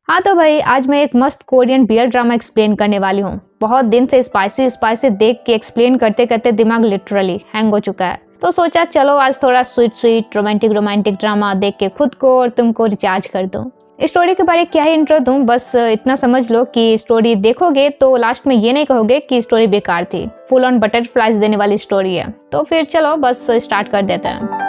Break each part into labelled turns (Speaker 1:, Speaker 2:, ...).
Speaker 1: हाँ तो भाई आज मैं एक मस्त कोरियन बियर ड्रामा एक्सप्लेन करने वाली हूँ। बहुत दिन से स्पाइसी स्पाइसी देख के एक्सप्लेन करते करते दिमाग लिटरली हैंग हो चुका है, तो सोचा चलो आज थोड़ा sweet sweet romantic romantic drama देख के खुद को और तुमको रिचार्ज कर दूँ। स्टोरी के बारे में क्या ही इंट्रो दूँ, बस इतना समझ लो कि स्टोरी देखोगे तो लास्ट में ये नहीं कहोगे कि स्टोरी बेकार थी। फुल ऑन बटरफ्लाइज देने वाली स्टोरी है। तो फिर चलो बस स्टार्ट कर देते हैं।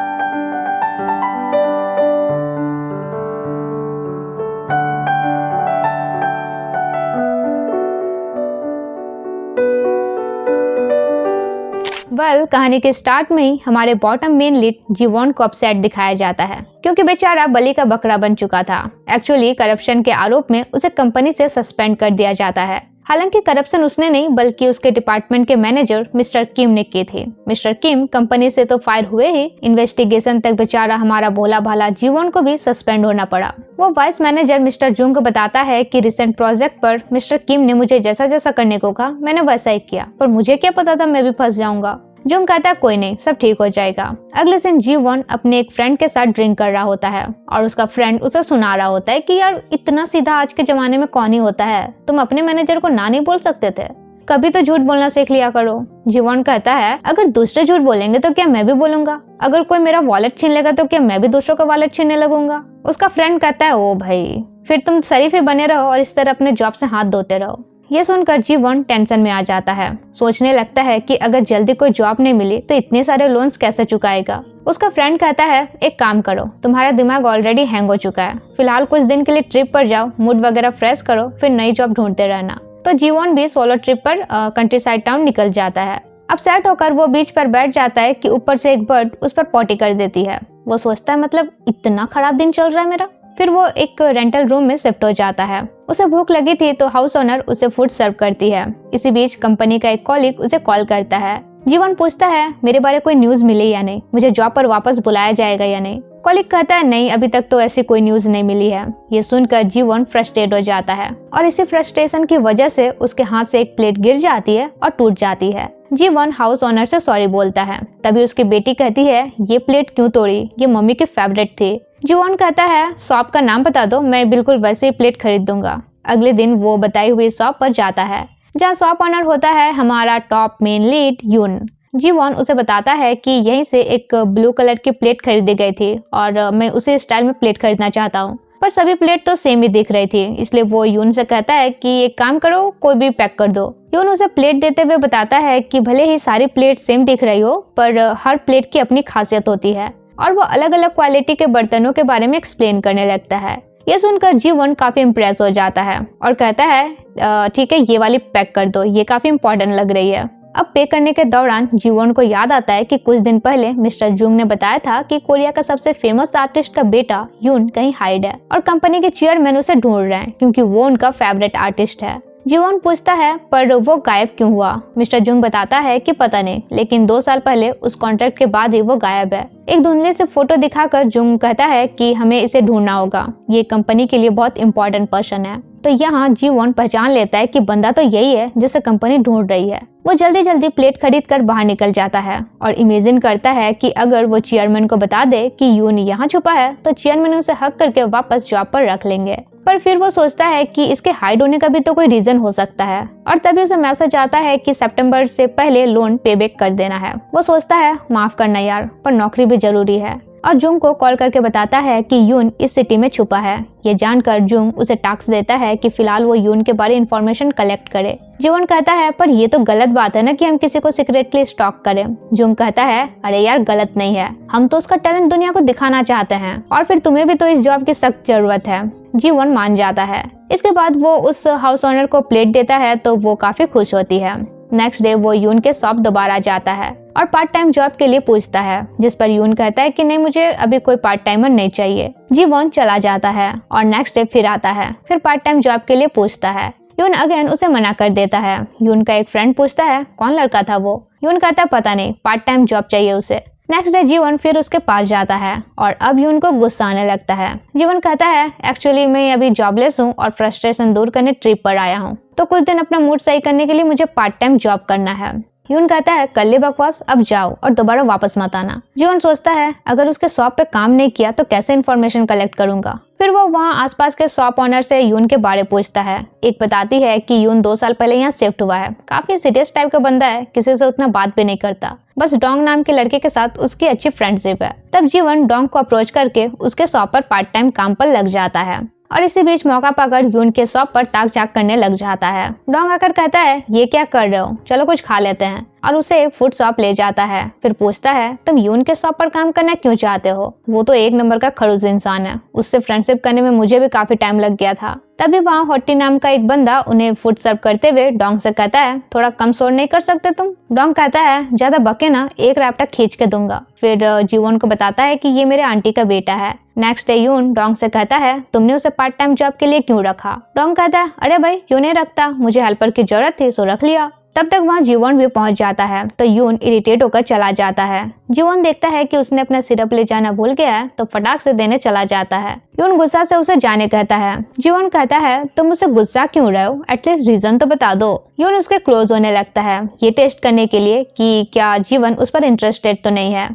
Speaker 1: कहानी के स्टार्ट में ही हमारे बॉटम मेन लीड जीवॉन को अपसेट दिखाया जाता है, क्योंकि बेचारा बलि का बकरा बन चुका था। एक्चुअली करप्शन के आरोप में उसे कंपनी से सस्पेंड कर दिया जाता है। हालांकि करप्शन उसने नहीं बल्कि उसके डिपार्टमेंट के मैनेजर मिस्टर किम ने की थी। मिस्टर किम कंपनी से तो फायर हुए ही, इन्वेस्टिगेशन तक बेचारा हमारा भोला भाला जीवॉन को भी सस्पेंड होना पड़ा। वो वाइस मैनेजर मिस्टर जुंग को बताता है कि रिसेंट प्रोजेक्ट पर मिस्टर किम ने मुझे जैसा जैसा करने को कहा मैंने वैसा ही किया, पर मुझे क्या पता था मैं भी फंस जाऊंगा। जुंग कहता है कोई नहीं, सब ठीक हो जाएगा। अगले दिन जीवॉन अपने एक फ्रेंड के साथ ड्रिंक कर रहा होता है और उसका फ्रेंड उसे सुना रहा होता है कि यार इतना सीधा आज के जमाने में कौन ही होता है, तुम अपने मैनेजर को ना नहीं बोल सकते थे, कभी तो झूठ बोलना सीख लिया करो। जीवॉन कहता है अगर दूसरे झूठ बोलेंगे तो क्या मैं भी बोलूंगा? अगर कोई मेरा वॉलेट छीन लेगा तो क्या मैं भी दूसरों का वॉलेट छीनने लगूंगा? उसका फ्रेंड कहता है ओ भाई, फिर तुम शरीफ ही बने रहो और इस तरह अपने जॉब से हाथ धोते रहो। ये सुनकर जीवॉन टेंशन में आ जाता है। सोचने लगता है कि अगर जल्दी कोई जॉब नहीं मिली तो इतने सारे लोन्स कैसे चुकाएगा। उसका फ्रेंड कहता है एक काम करो, तुम्हारा दिमाग ऑलरेडी हैंग हो चुका है, फिलहाल कुछ दिन के लिए ट्रिप पर जाओ, मूड वगैरह फ्रेश करो, फिर नई जॉब ढूंढते रहना। तो जीवॉन भी सोलो ट्रिप पर कंट्री साइड टाउन निकल जाता है। अब सेट होकर वो बीच पर बैठ जाता है कि ऊपर से एक बर्ड उस पर पॉटी कर देती है। वो सोचता है मतलब इतना खराब दिन चल रहा है मेरा। फिर वो एक रेंटल रूम में शिफ्ट हो जाता है। उसे भूख लगी थी तो हाउस ओनर उसे फूड सर्व करती है। इसी बीच कंपनी का एक कॉलीग उसे कॉल करता है। जीवॉन पूछता है मेरे बारे कोई न्यूज मिली या नहीं, मुझे जॉब पर वापस बुलाया जाएगा या नहीं। कॉलीग कहता है नहीं, अभी तक तो ऐसी कोई न्यूज नहीं मिली है। ये सुनकर जीवॉन फ्रस्ट्रेट हो जाता है और इसी फ्रस्ट्रेशन की वजह से उसके हाथ से एक प्लेट गिर जाती है और टूट जाती है। जीवॉन हाउस ओनर से सॉरी बोलता है। तभी उसकी बेटी कहती है ये प्लेट क्यों तोड़ी, ये मम्मी की फेवरेट थी। जीवॉन कहता है शॉप का नाम बता दो, मैं बिल्कुल वैसे ही प्लेट खरीद दूंगा। अगले दिन वो बताई हुई शॉप पर जाता है जहाँ शॉप ओनर होता है हमारा टॉप मेन लीड यून। जीवॉन उसे बताता है कि यहीं से एक ब्लू कलर की प्लेट खरीदी गई थी और मैं उसी स्टाइल में प्लेट खरीदना चाहता हूँ, पर सभी प्लेट तो सेम ही दिख रही थी। इसलिए वो यून से कहता है कि एक काम करो, कोई भी पैक कर दो। यून उसे प्लेट देते हुए बताता है कि भले ही सारी प्लेट सेम दिख रही हो, पर हर प्लेट की अपनी खासियत होती है और वो अलग अलग क्वालिटी के बर्तनों के बारे में एक्सप्लेन करने लगता है। ये सुनकर जीवॉन काफी इम्प्रेस हो जाता है और कहता है ठीक है ये वाली पैक कर दो, ये काफी इम्पोर्टेंट लग रही है। अब पे करने के दौरान जीवॉन को याद आता है कि कुछ दिन पहले मिस्टर जुंग ने बताया था कि कोरिया का सबसे फेमस आर्टिस्ट का बेटा यून कहीं हाइड है और कंपनी के चेयरमैन उसे ढूंढ रहे हैं क्योंकि वो उनका फेवरेट आर्टिस्ट है। जीवॉन पूछता है पर वो गायब क्यों हुआ? मिस्टर जुंग बताता है कि पता नहीं, लेकिन 2 साल पहले उस कॉन्ट्रैक्ट के बाद ही वो गायब है। एक धुंधले से फोटो दिखाकर जुंग कहता है कि हमें इसे ढूंढना होगा, ये कंपनी के लिए बहुत इंपॉर्टेंट पर्सन है। तो यहाँ जीवॉन पहचान लेता है कि बंदा तो यही है जिसे कंपनी ढूंढ रही है। वो जल्दी जल्दी प्लेट खरीद कर बाहर निकल जाता है और इमेजिन करता है कि अगर वो चेयरमैन को बता दे कि यून यहाँ छुपा है तो चेयरमैन उसे हक करके वापस जॉब पर रख लेंगे। पर फिर वो सोचता है कि इसके हाइड होने का भी तो कोई रीजन हो सकता है और तभी उसे मैसेज आता है कि सितंबर से पहले लोन पे बैक कर देना है। वो सोचता है माफ करना यार, पर नौकरी भी जरूरी है और जुंग को कॉल करके बताता है कि यून इस सिटी में छुपा है। ये जानकर जुंग उसे टास्क देता है कि फिलहाल वो यून के बारे इंफॉर्मेशन कलेक्ट करे। जीवॉन कहता है पर ये तो गलत बात है ना कि हम किसी को सीक्रेटली स्टॉक करें। जुंग कहता है अरे यार गलत नहीं है, हम तो उसका टैलेंट दुनिया को दिखाना चाहते हैं और फिर तुम्हें भी तो इस जॉब की सख्त जरूरत है। जीवॉन मान जाता है। इसके बाद वो उस हाउस ओनर को प्लेट देता है तो वो काफी खुश होती है। नेक्स्ट डे वो यून के शॉप दोबारा जाता है और पार्ट टाइम जॉब के लिए पूछता है, जिस पर यून कहता है कि नहीं मुझे अभी कोई पार्ट टाइमर नहीं चाहिए। जीवॉन चला जाता है और नेक्स्ट डे फिर आता है, फिर पार्ट टाइम जॉब के लिए पूछता है। यून अगेन उसे मना कर देता है। यून का एक फ्रेंड पूछता है कौन लड़का था वो? यून कहता है पता नहीं, पार्ट टाइम जॉब चाहिए उसे। नेक्स्ट डे जीवन फिर उसके पास जाता है और अब यून को गुस्सा आने लगता है। जीवन कहता है एक्चुअली मैं अभी जॉबलेस हूँ और फ्रस्ट्रेशन दूर करने ट्रिप पर आया हूँ, तो कुछ दिन अपना मूड सही करने के लिए मुझे पार्ट टाइम जॉब करना है। यून कहता है कर ले बकवास, अब जाओ और दोबारा वापस मत आना। जीवन सोचता है अगर उसके शॉप पे काम नहीं किया तो कैसे इन्फॉर्मेशन कलेक्ट करूंगा। फिर वो वहाँ आसपास के शॉप ऑनर से यून के बारे पूछता है। एक बताती है कि यून 2 साल पहले यहाँ शिफ्ट हुआ है, काफी सीरियस टाइप का बंदा है, किसी से उतना बात भी नहीं करता, बस डोंग नाम के लड़के के साथ उसकी अच्छी फ्रेंडशिप है। तब जीवन डोंग को अप्रोच करके उसके शॉप पर पार्ट टाइम काम पर लग जाता है और इसी बीच मौका पाकर यून के शॉप पर ताक झाक करने लग जाता है। डोंग आकर कहता है ये क्या कर रहे हो, चलो कुछ खा लेते हैं, और उसे एक फूड शॉप ले जाता है। फिर पूछता है तुम यून के शॉप पर काम करना क्यों चाहते हो, वो तो एक नंबर का खड़ूस इंसान है, उससे फ्रेंडशिप करने में मुझे भी काफी टाइम लग गया था। तभी वहाँ होट्टी नाम का एक बंदा उन्हें फूड सर्व करते हुए डोंग से कहता है थोड़ा कम शोर नहीं कर सकते तुम। डोंग कहता है ज्यादा बके ना, एक रैप्टा खींच के दूंगा। फिर जीवन को बताता है कि ये मेरे आंटी का बेटा है। नेक्स्ट डे यून डोंग से कहता है तुमने उसे पार्ट टाइम जॉब के लिए क्यों रखा। डोंग कहता है अरे भाई क्यों नहीं रखता, मुझे हेल्पर की जरूरत थी सो रख लिया। तब तक वहाँ जीवन भी पहुंच जाता है तो यून इरिटेट होकर चला जाता है। जीवन देखता है कि उसने अपना सिरप ले जाना भूल गया है तो फटाक से देने चला जाता है। यून गुस्सा से उसे जाने कहता है। जीवन कहता है तुम मुझसे गुस्सा क्यों रहे हो, एटलीस्ट रीजन तो बता दो। यून उसके क्लोज होने लगता है ये टेस्ट करने के लिए कि क्या जीवन उस पर इंटरेस्टेड तो नहीं है,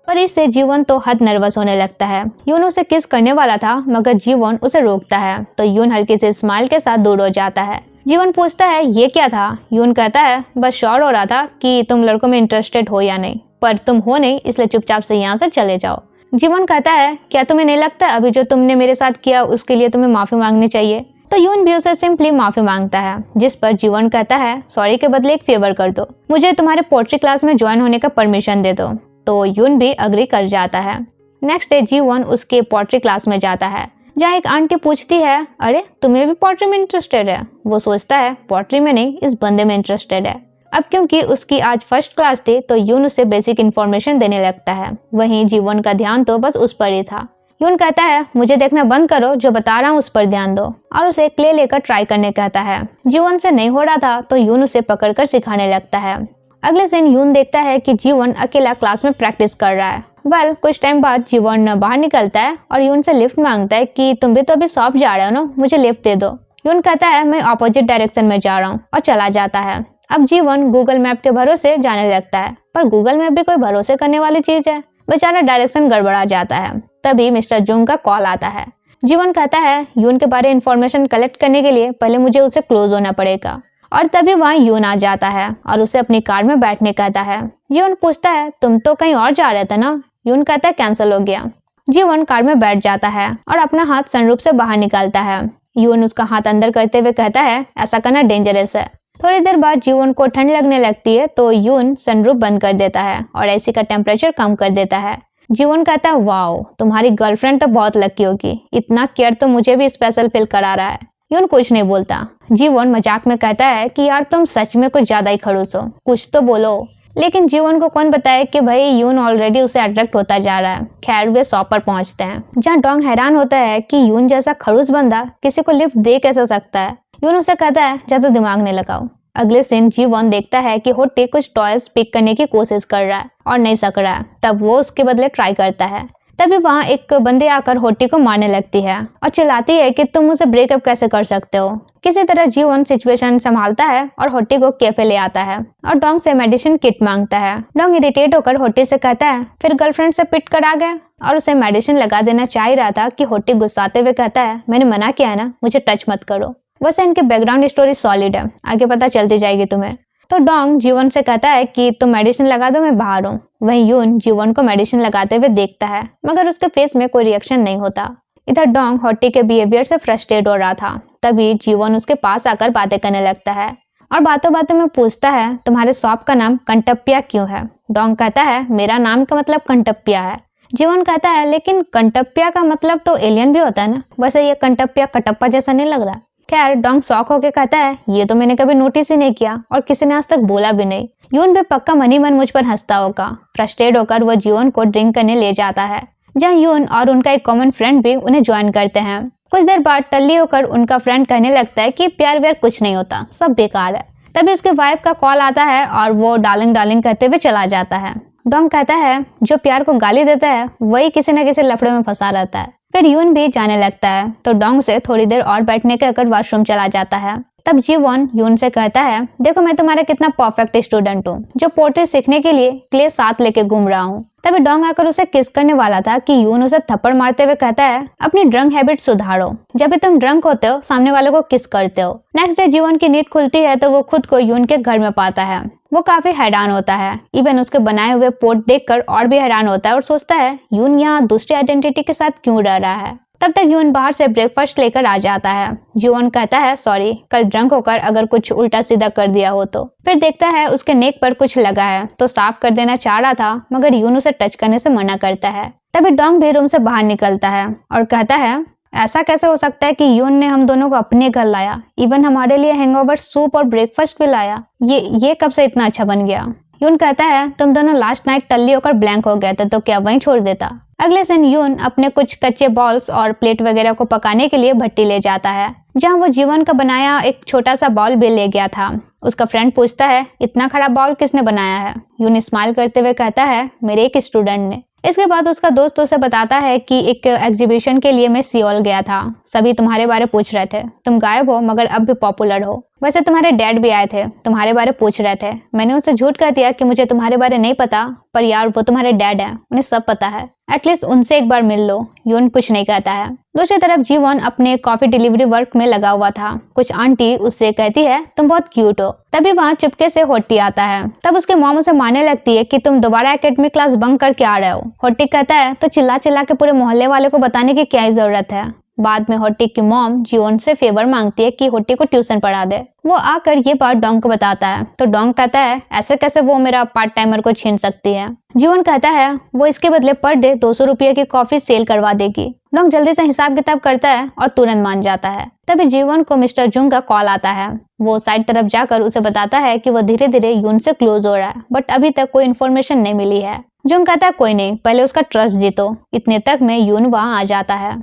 Speaker 1: पर इससे जीवन तो हद नर्वस होने लगता है। यून उसे किस करने वाला था मगर जीवन उसे रोकता है तो यून हल्की से स्माइल के साथ दूर हो जाता है। जीवन पूछता है ये क्या था। यून कहता है बस श्योर हो रहा था कि तुम लड़कों में इंटरेस्टेड हो या नहीं, पर तुम हो नहीं इसलिए चुपचाप से यहाँ से चले जाओ। जीवन कहता है क्या तुम्हें नहीं लगता अभी जो तुमने मेरे साथ किया उसके लिए तुम्हें माफी मांगनी चाहिए। तो यून भी उसे सिंपली माफी मांगता है, जिस पर जीवन कहता है सॉरी के बदले एक फेवर कर दो, मुझे तुम्हारे पोएट्री क्लास में ज्वाइन होने का परमिशन दे दो। तो यून भी अग्री कर जाता है। नेक्स्ट डे जीवन उसके पोएट्री क्लास में जाता है जहाँ एक आंटी पूछती है अरे तुम्हें भी पोएट्री में इंटरेस्टेड है। वो सोचता है पोएट्री में नहीं इस बंदे में इंटरेस्टेड है। अब क्योंकि उसकी आज फर्स्ट क्लास थी तो यून उसे बेसिक इन्फॉर्मेशन देने लगता है, वहीं जीवन का ध्यान तो बस उस पर ही था। यून कहता है मुझे देखना बंद करो, जो बता रहा हूँ उस पर ध्यान दो, और उसे क्ले लेकर ट्राई करने कहता है। जीवन से नहीं हो रहा था तो यून उसे पकड़कर सिखाने लगता है। अगले दिन यून देखता है कि जीवन अकेला क्लास में प्रैक्टिस कर रहा है। कुछ टाइम बाद जीवन बाहर निकलता है और यून से लिफ्ट मांगता है कि तुम भी तो अभी शॉप जा रहे हो ना, मुझे लिफ्ट दे दो। यून कहता है मैं ऑपोजिट डायरेक्शन में जा रहा हूँ और चला जाता है। अब जीवन गूगल मैप के भरोसे जाने लगता है, पर गूगल मैप भी कोई भरोसे करने वाली चीज है, बेचारा डायरेक्शन गड़बड़ा जाता है। तभी मिस्टर जुंग का कॉल आता है। जीवन कहता है यून के बारे इन्फॉर्मेशन कलेक्ट करने के लिए पहले मुझे उसे क्लोज होना पड़ेगा, और तभी वहाँ यून आ जाता है और उसे अपनी कार में बैठने कहता है। जीवन पूछता है तुम तो कहीं और जा रहे थे ना। यून कहता है कैंसिल हो गया। जीवन कार में बैठ जाता है और अपना हाथ सनरूफ से बाहर निकालता है। यून उसका हाथ अंदर करते हुए कहता है ऐसा करना डेंजरस है। थोड़ी देर बाद जीवन को ठंड लगने लगती है तो यून सनरूफ बंद कर देता है और एसी का टेम्परेचर कम कर देता है। जीवन कहता है वाओ तुम्हारी गर्लफ्रेंड तो बहुत लकी होगी, इतना केयर तो मुझे भी स्पेशल फील करा रहा है। यून कुछ नहीं बोलता। जीवन मजाक में कहता है कि यार तुम सच में कुछ ज्यादा ही खड़ूस हो, कुछ तो बोलो। लेकिन जीवन को कौन बताए कि भाई यून ऑलरेडी उसे अट्रैक्ट होता जा रहा है। खैर वे शॉप पर पहुंचते हैं जहाँ डोंग हैरान होता है कि यून जैसा खड़ूस बंदा किसी को लिफ्ट दे कैसे सकता है। यून उसे कहता है ज्यादा दिमाग नहीं लगाओ। अगले दिन जीवन देखता है कि होट्टी कुछ टॉयज पिक करने की कोशिश कर रहा है और नहीं सक रहा है, तब वो उसके बदले ट्राई करता है। तभी वहाँ एक बंदे आकर होट्टी को मारने लगती है और चिल्लाती है कि तुम मुझे ब्रेकअप कैसे कर सकते हो। किसी तरह जीवन सिचुएशन संभालता है और होट्टी को कैफे ले आता है और डोंग से मेडिसिन किट मांगता है। डोंग इरिटेट होकर होट्टी से कहता है फिर गर्लफ्रेंड से पिट कर आ गया, और उसे मेडिसिन लगा देना चाह ही रहा था कि होट्टी गुस्साते हुए कहता है मैंने मना किया है ना, मुझे टच मत करो। वैसे इनकी बैकग्राउंड स्टोरी सॉलिड है, आगे पता चलती जाएगी तुम्हें। तो डोंग जीवन से कहता है कि तुम मेडिसिन लगा दो, मैं बाहर हूँ। वहीं यून जीवन को मेडिसिन लगाते हुए देखता है मगर उसके फेस में कोई रिएक्शन नहीं होता। इधर डोंग होट्टी के बिहेवियर से फ्रस्ट्रेट हो रहा था। तभी जीवन उसके पास आकर बातें करने लगता है और बातों बातों में पूछता है तुम्हारे शॉप का नाम कंटप्पिया क्यों है। डोंग कहता है मेरा नाम का मतलब कंटप्पिया है। जीवन कहता है लेकिन कंटप्पिया का मतलब तो एलियन भी होता है ना, वैसे ये कंटप्पिया कटप्पा जैसा नहीं लग रहा। खैर डोंग शॉक होकर कहता है ये तो मैंने कभी नोटिस ही नहीं किया और किसी ने आज तक बोला भी नहीं। यून भी पक्का मन ही मन मुझ पर हंसता होगा। फ्रस्ट्रेट होकर वो जीवन को ड्रिंक करने ले जाता है जहाँ यून और उनका एक कॉमन फ्रेंड भी उन्हें ज्वाइन करते हैं। कुछ देर बाद टल्ली होकर उनका फ्रेंड कहने लगता है कि प्यार व्यार कुछ नहीं होता, सब बेकार है। तभी उसके वाइफ का कॉल आता है और वो डार्लिंग डार्लिंग कहते हुए चला जाता है। डोंग कहता है जो प्यार को गाली देता है वही किसी न किसी लफड़े में फंसा रहता है। फिर यून भी जाने लगता है तो डोंग से थोड़ी देर और बैठने के अगर वॉशरूम चला जाता है। तब जीवॉन यून से कहता है, देखो मैं तुम्हारा कितना परफेक्ट स्टूडेंट हूँ जो पोर्ट्रेट सीखने के लिए क्ले साथ लेके घूम रहा हूँ। तभी डोंग आकर उसे किस करने वाला था कि यून उसे थप्पड़ मारते हुए कहता है, अपनी ड्रंक हैबिट सुधारो, जब भी तुम ड्रंक होते हो सामने वाले को किस करते हो। नेक्स्ट डे जीवन की नींद खुलती है तो वो खुद को यून के घर में पाता है। वो काफी हैरान होता है, इवन उसके बनाए हुए पोर्ट देखकर और भी हैरान होता है और सोचता है यून यहाँ दूसरी आइडेंटिटी के साथ क्यों रह रहा है। तब तक यून बाहर से ब्रेकफास्ट लेकर आ जाता है। जीवन कहता है, सॉरी कल ड्रंक होकर अगर कुछ उल्टा सीधा कर दिया हो तो। फिर देखता है उसके नेक पर कुछ लगा है तो साफ कर देना चाह रहा था, मगर यून उसे टच करने से मना करता है। तभी डोंग भी रूम से बाहर निकलता है और कहता है, ऐसा कैसे हो सकता है कि यून ने हम दोनों को अपने घर लाया, इवन हमारे लिए हैंगओवर सूप और ब्रेकफास्ट भी लाया। ये कब से इतना अच्छा बन गया। यून कहता है, तुम दोनों लास्ट नाइट टल्ली होकर ब्लैंक हो गए थे तो क्या वहीं छोड़ देता। अगले दिन यून अपने कुछ कच्चे बॉल्स और प्लेट वगैरह को पकाने के लिए भट्टी ले जाता है, जहां वो जीवन का बनाया एक छोटा सा बॉल भी ले गया था। उसका फ्रेंड पूछता है, इतना खराब बॉल किसने बनाया है। यून स्माइल करते हुए कहता है, मेरे एक स्टूडेंट ने। इसके बाद उसका दोस्त उसे बताता है कि एक एग्जीबिशन के लिए मैं सियोल गया था, सभी तुम्हारे बारे पूछ रहे थे, तुम गायब हो मगर अब भी पॉपुलर हो। वैसे तुम्हारे डैड भी आए थे, तुम्हारे बारे पूछ रहे थे। मैंने उनसे झूठ कह दिया कि मुझे तुम्हारे बारे नहीं पता, पर यार वो तुम्हारे डैड हैं, उन्हें सब पता है, एटलीस्ट उनसे एक बार मिल लो। यून कुछ नहीं कहता है। दूसरी तरफ जीवन अपने कॉफी डिलीवरी वर्क में लगा हुआ था। कुछ आंटी उससे कहती है, तुम बहुत क्यूट हो। तभी वहाँ चुपके से होट्टी आता है। तब उसके मॉम उसे मारने लगती है कि तुम दोबारा एकेडमिक क्लास बंक करके आ रहे हो। होट्टी कहता है, तो चिल्ला चिल्ला के पूरे मोहल्ले वाले को बताने की क्या जरूरत है। बाद में होट्टी की मॉम जीवन से फेवर मांगती है कि होट्टी को ट्यूशन पढ़ा दे। वो आकर ये बात डोंग को बताता है तो डोंग कहता है, ऐसे कैसे वो मेरा पार्ट टाइमर को छीन सकती है। जीवन कहता है, वो इसके बदले पर डे 200 रुपये की कॉफी सेल करवा देगी। डोंग जल्दी से हिसाब किताब करता है और तुरंत मान जाता है। तभी जीवन को मिस्टर जुंग का कॉल आता है। वो साइड तरफ जाकर उसे बताता है कि वो धीरे धीरे यून से क्लोज हो रहा है, बट अभी तक कोई इन्फॉर्मेशन नहीं मिली है। जुंग कहता है, कोई नहीं, पहले उसका ट्रस्ट जीतो। इतने तक में यून वहाँ आ जाता है।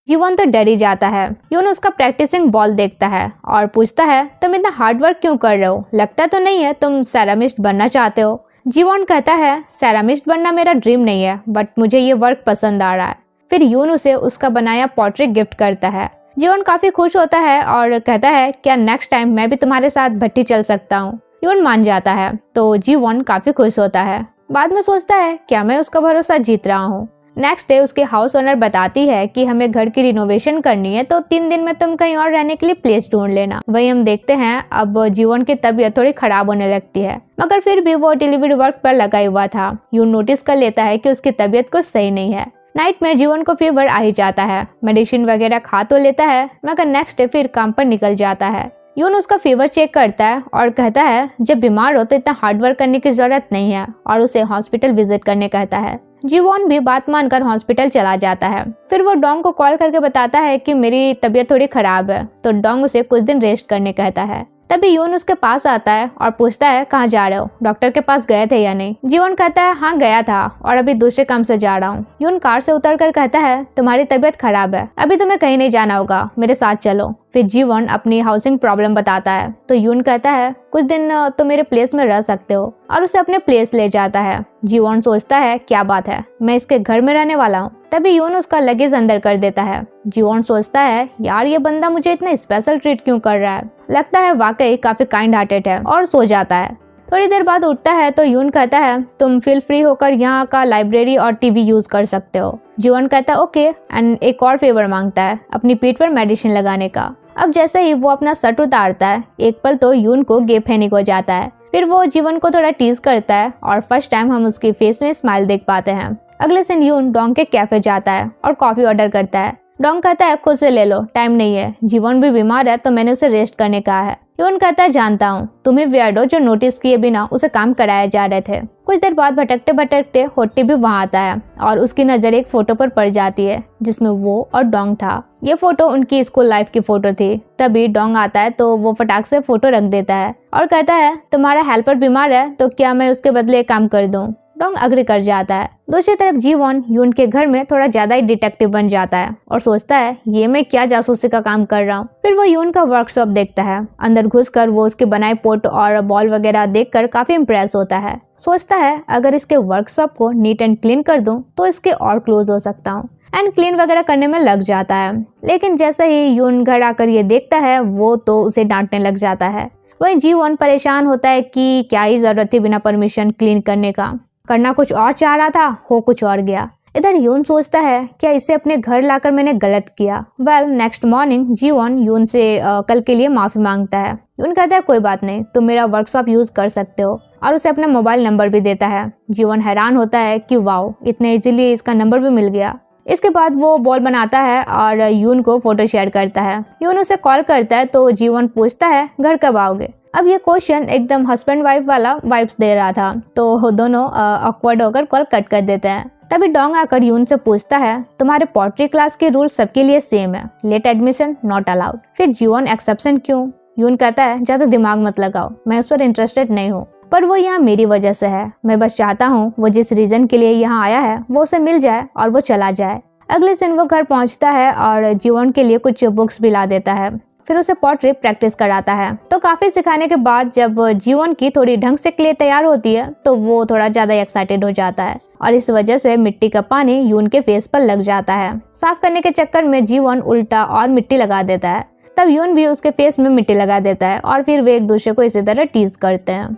Speaker 1: जीवन तो डर ही जाता है। यून उसका प्रैक्टिसिंग बॉल देखता है और पूछता है, तुम इतना हार्डवर्क क्यों कर रहे हो, लगता तो नहीं है तुम सेरामिस्ट बनना चाहते हो। जीवन कहता है, सेरामिस्ट बनना मेरा ड्रीम नहीं है, बट मुझे ये वर्क पसंद आ रहा है। फिर यून उसे उसका बनाया पोर्ट्रेट गिफ्ट करता है। जीवन काफी खुश होता है और कहता है, क्या नेक्स्ट टाइम मैं भी तुम्हारे साथ भट्टी चल सकता हूँ। यून मान जाता है तो जीवन काफी खुश होता है। बाद में सोचता है, क्या मैं उसका भरोसा जीत रहा हूँ। नेक्स्ट डे उसके हाउस ओनर बताती है कि हमें घर की रिनोवेशन करनी है, तो 3 दिन में तुम कहीं और रहने के लिए प्लेस ढूंढ लेना। वही हम देखते हैं अब जीवन की तबीयत थोड़ी खराब होने लगती है, मगर फिर भी वो डिलीवरी वर्क पर लगा हुआ था। यून नोटिस कर लेता है कि उसकी तबीयत कुछ सही नहीं है। नाइट में जीवन को फीवर आ ही जाता है। मेडिसिन वगैरह खा तो लेता है, मगर नेक्स्ट डे फिर काम पर निकल जाता है। यून उसका फीवर चेक करता है और कहता है, जब बीमार हो तो इतना हार्डवर्क करने की जरूरत नहीं है, और उसे हॉस्पिटल विजिट करने कहता है। जीवन भी बात मानकर हॉस्पिटल चला जाता है। फिर वो डोंग को कॉल करके बताता है कि मेरी तबीयत थोड़ी खराब है, तो डोंग उसे कुछ दिन रेस्ट करने कहता है। तभी यून उसके पास आता है और पूछता है, कहाँ जा रहे हो, डॉक्टर के पास गए थे या नहीं। जीवन कहता है, हाँ गया था और अभी दूसरे काम से जा रहा हूँ। यून कार से उतरकर कहता है, तुम्हारी तबीयत खराब है, अभी तुम्हें कहीं नहीं जाना होगा, मेरे साथ चलो। फिर जीवन अपनी हाउसिंग प्रॉब्लम बताता है तो यून कहता है, कुछ दिन तो मेरे प्लेस में रह सकते हो, और उसे अपने प्लेस ले जाता है। जीवन सोचता है, क्या बात है, मैं इसके घर में रहने वाला हूँ। तभी यून उसका लगेज अंदर कर देता है। जीवन सोचता है, यार ये बंदा मुझे इतना स्पेशल ट्रीट क्यों कर रहा है, लगता है वाकई काफी काइंड हार्टेड है, और सो जाता है। थोड़ी देर बाद उठता है तो यून कहता है, तुम फील फ्री होकर यहाँ का लाइब्रेरी और टीवी यूज कर सकते हो। जीवन कहता है, ओके, एंड एक और फेवर मांगता है, अपनी पीठ पर मेडिसिन लगाने का। अब जैसे ही वो अपना शर्ट उतारता है, एक पल तो यून को गेपहैनिक हो जाता है। फिर वो जीवन को थोड़ा टीज करता है और फर्स्ट टाइम हम उसकी फेस में स्माइल देख पाते हैं। अगले दिन यून डोंग के कैफे जाता है और कॉफी ऑर्डर करता है। डोंग कहता है, खुद से ले लो, टाइम नहीं है, जीवन भी बीमार है तो मैंने उसे रेस्ट करने कहा है। यून कहता है, जानता हूँ, तुम्हें वियर्डो जो नोटिस किए बिना उसे काम कराए जा रहे थे। कुछ देर बाद भटकते भटकते होट्टी भी वहाँ आता है और उसकी नजर एक फोटो पर पड़ जाती है जिसमें वो और डोंग था। ये फोटो उनकी स्कूल लाइफ की फोटो थी। तभी डोंग आता है तो वो फटाक से फोटो रख देता है और कहता है, तुम्हारा हेल्पर बीमार है तो क्या मैं उसके बदले काम कर दूं। डोंग अग्री कर जाता है। दूसरी तरफ जीवन यून के घर में थोड़ा ज्यादा ही डिटेक्टिव बन जाता है और सोचता है, ये मैं क्या जासूसी का काम कर रहा हूँ। फिर वो यून का वर्कशॉप देखता है। अंदर घुसकर वो उसके बनाए पोट और बॉल वगैरह देखकर काफी इम्प्रेस होता है। सोचता है, अगर इसके वर्कशॉप को नीट एंड क्लीन कर दूं तो इसके और क्लोज हो सकता हूँ। एंड क्लीन वगैरह करने में लग जाता है। लेकिन जैसे ही यून घर आकर ये देखता है वो तो उसे डांटने लग जाता है। वहीं जीवन परेशान होता है कि क्या ही जरूरत थी बिना परमिशन क्लीन करने का, करना कुछ और चाह रहा था, हो कुछ और गया। इधर यून सोचता है क्या इसे अपने घर लाकर मैंने गलत किया। नेक्स्ट मॉर्निंग जीवन यून से कल के लिए माफी मांगता है। यून कहता है कोई बात नहीं, तुम मेरा वर्कशॉप यूज कर सकते हो, और उसे अपना मोबाइल नंबर भी देता है। जीवन हैरान होता है कि वाओ, इतने इजीली इसका नंबर भी मिल गया। इसके बाद वो बॉल बनाता है और यून को फोटो शेयर करता है। यून उसे कॉल करता है तो जीवन पूछता है घर कब आओगे। अब ये क्वेश्चन एकदम हस्बैंड वाइफ वाला वाइब्स दे रहा था, तो दोनों ऑकवर्ड होकर कॉल कट कर देते हैं। तभी डोंग आकर यून से पूछता है तुम्हारे पोट्री क्लास के रूल सबके लिए सेम है, लेट एडमिशन नॉट अलाउड। फिर जीवन एक्सेप्शन क्यों? यून कहता है ज्यादा दिमाग मत लगाओ, मैं उस पर इंटरेस्टेड नहीं हूँ, पर वो यहाँ मेरी वजह से है। मैं बस चाहता हूँ वो जिस रीजन के लिए यहाँ आया है वो उसे मिल जाए और वो चला जाए। अगले दिन वो घर पहुँचता है और जीवन के लिए कुछ बुक्स भी ला देता है। फिर उसे पोट्री प्रैक्टिस कराता है। तो काफी सिखाने के बाद जब जीवन की थोड़ी ढंग से क्ले तैयार होती है तो वो थोड़ा ज्यादा एक्साइटेड हो जाता है और इस वजह से मिट्टी का पानी यून के फेस पर लग जाता है। साफ करने के चक्कर में जीवन उल्टा और मिट्टी लगा देता है। तब यून भी उसके फेस में मिट्टी लगा देता है और फिर वे एक दूसरे को इसी तरह टीज करते हैं।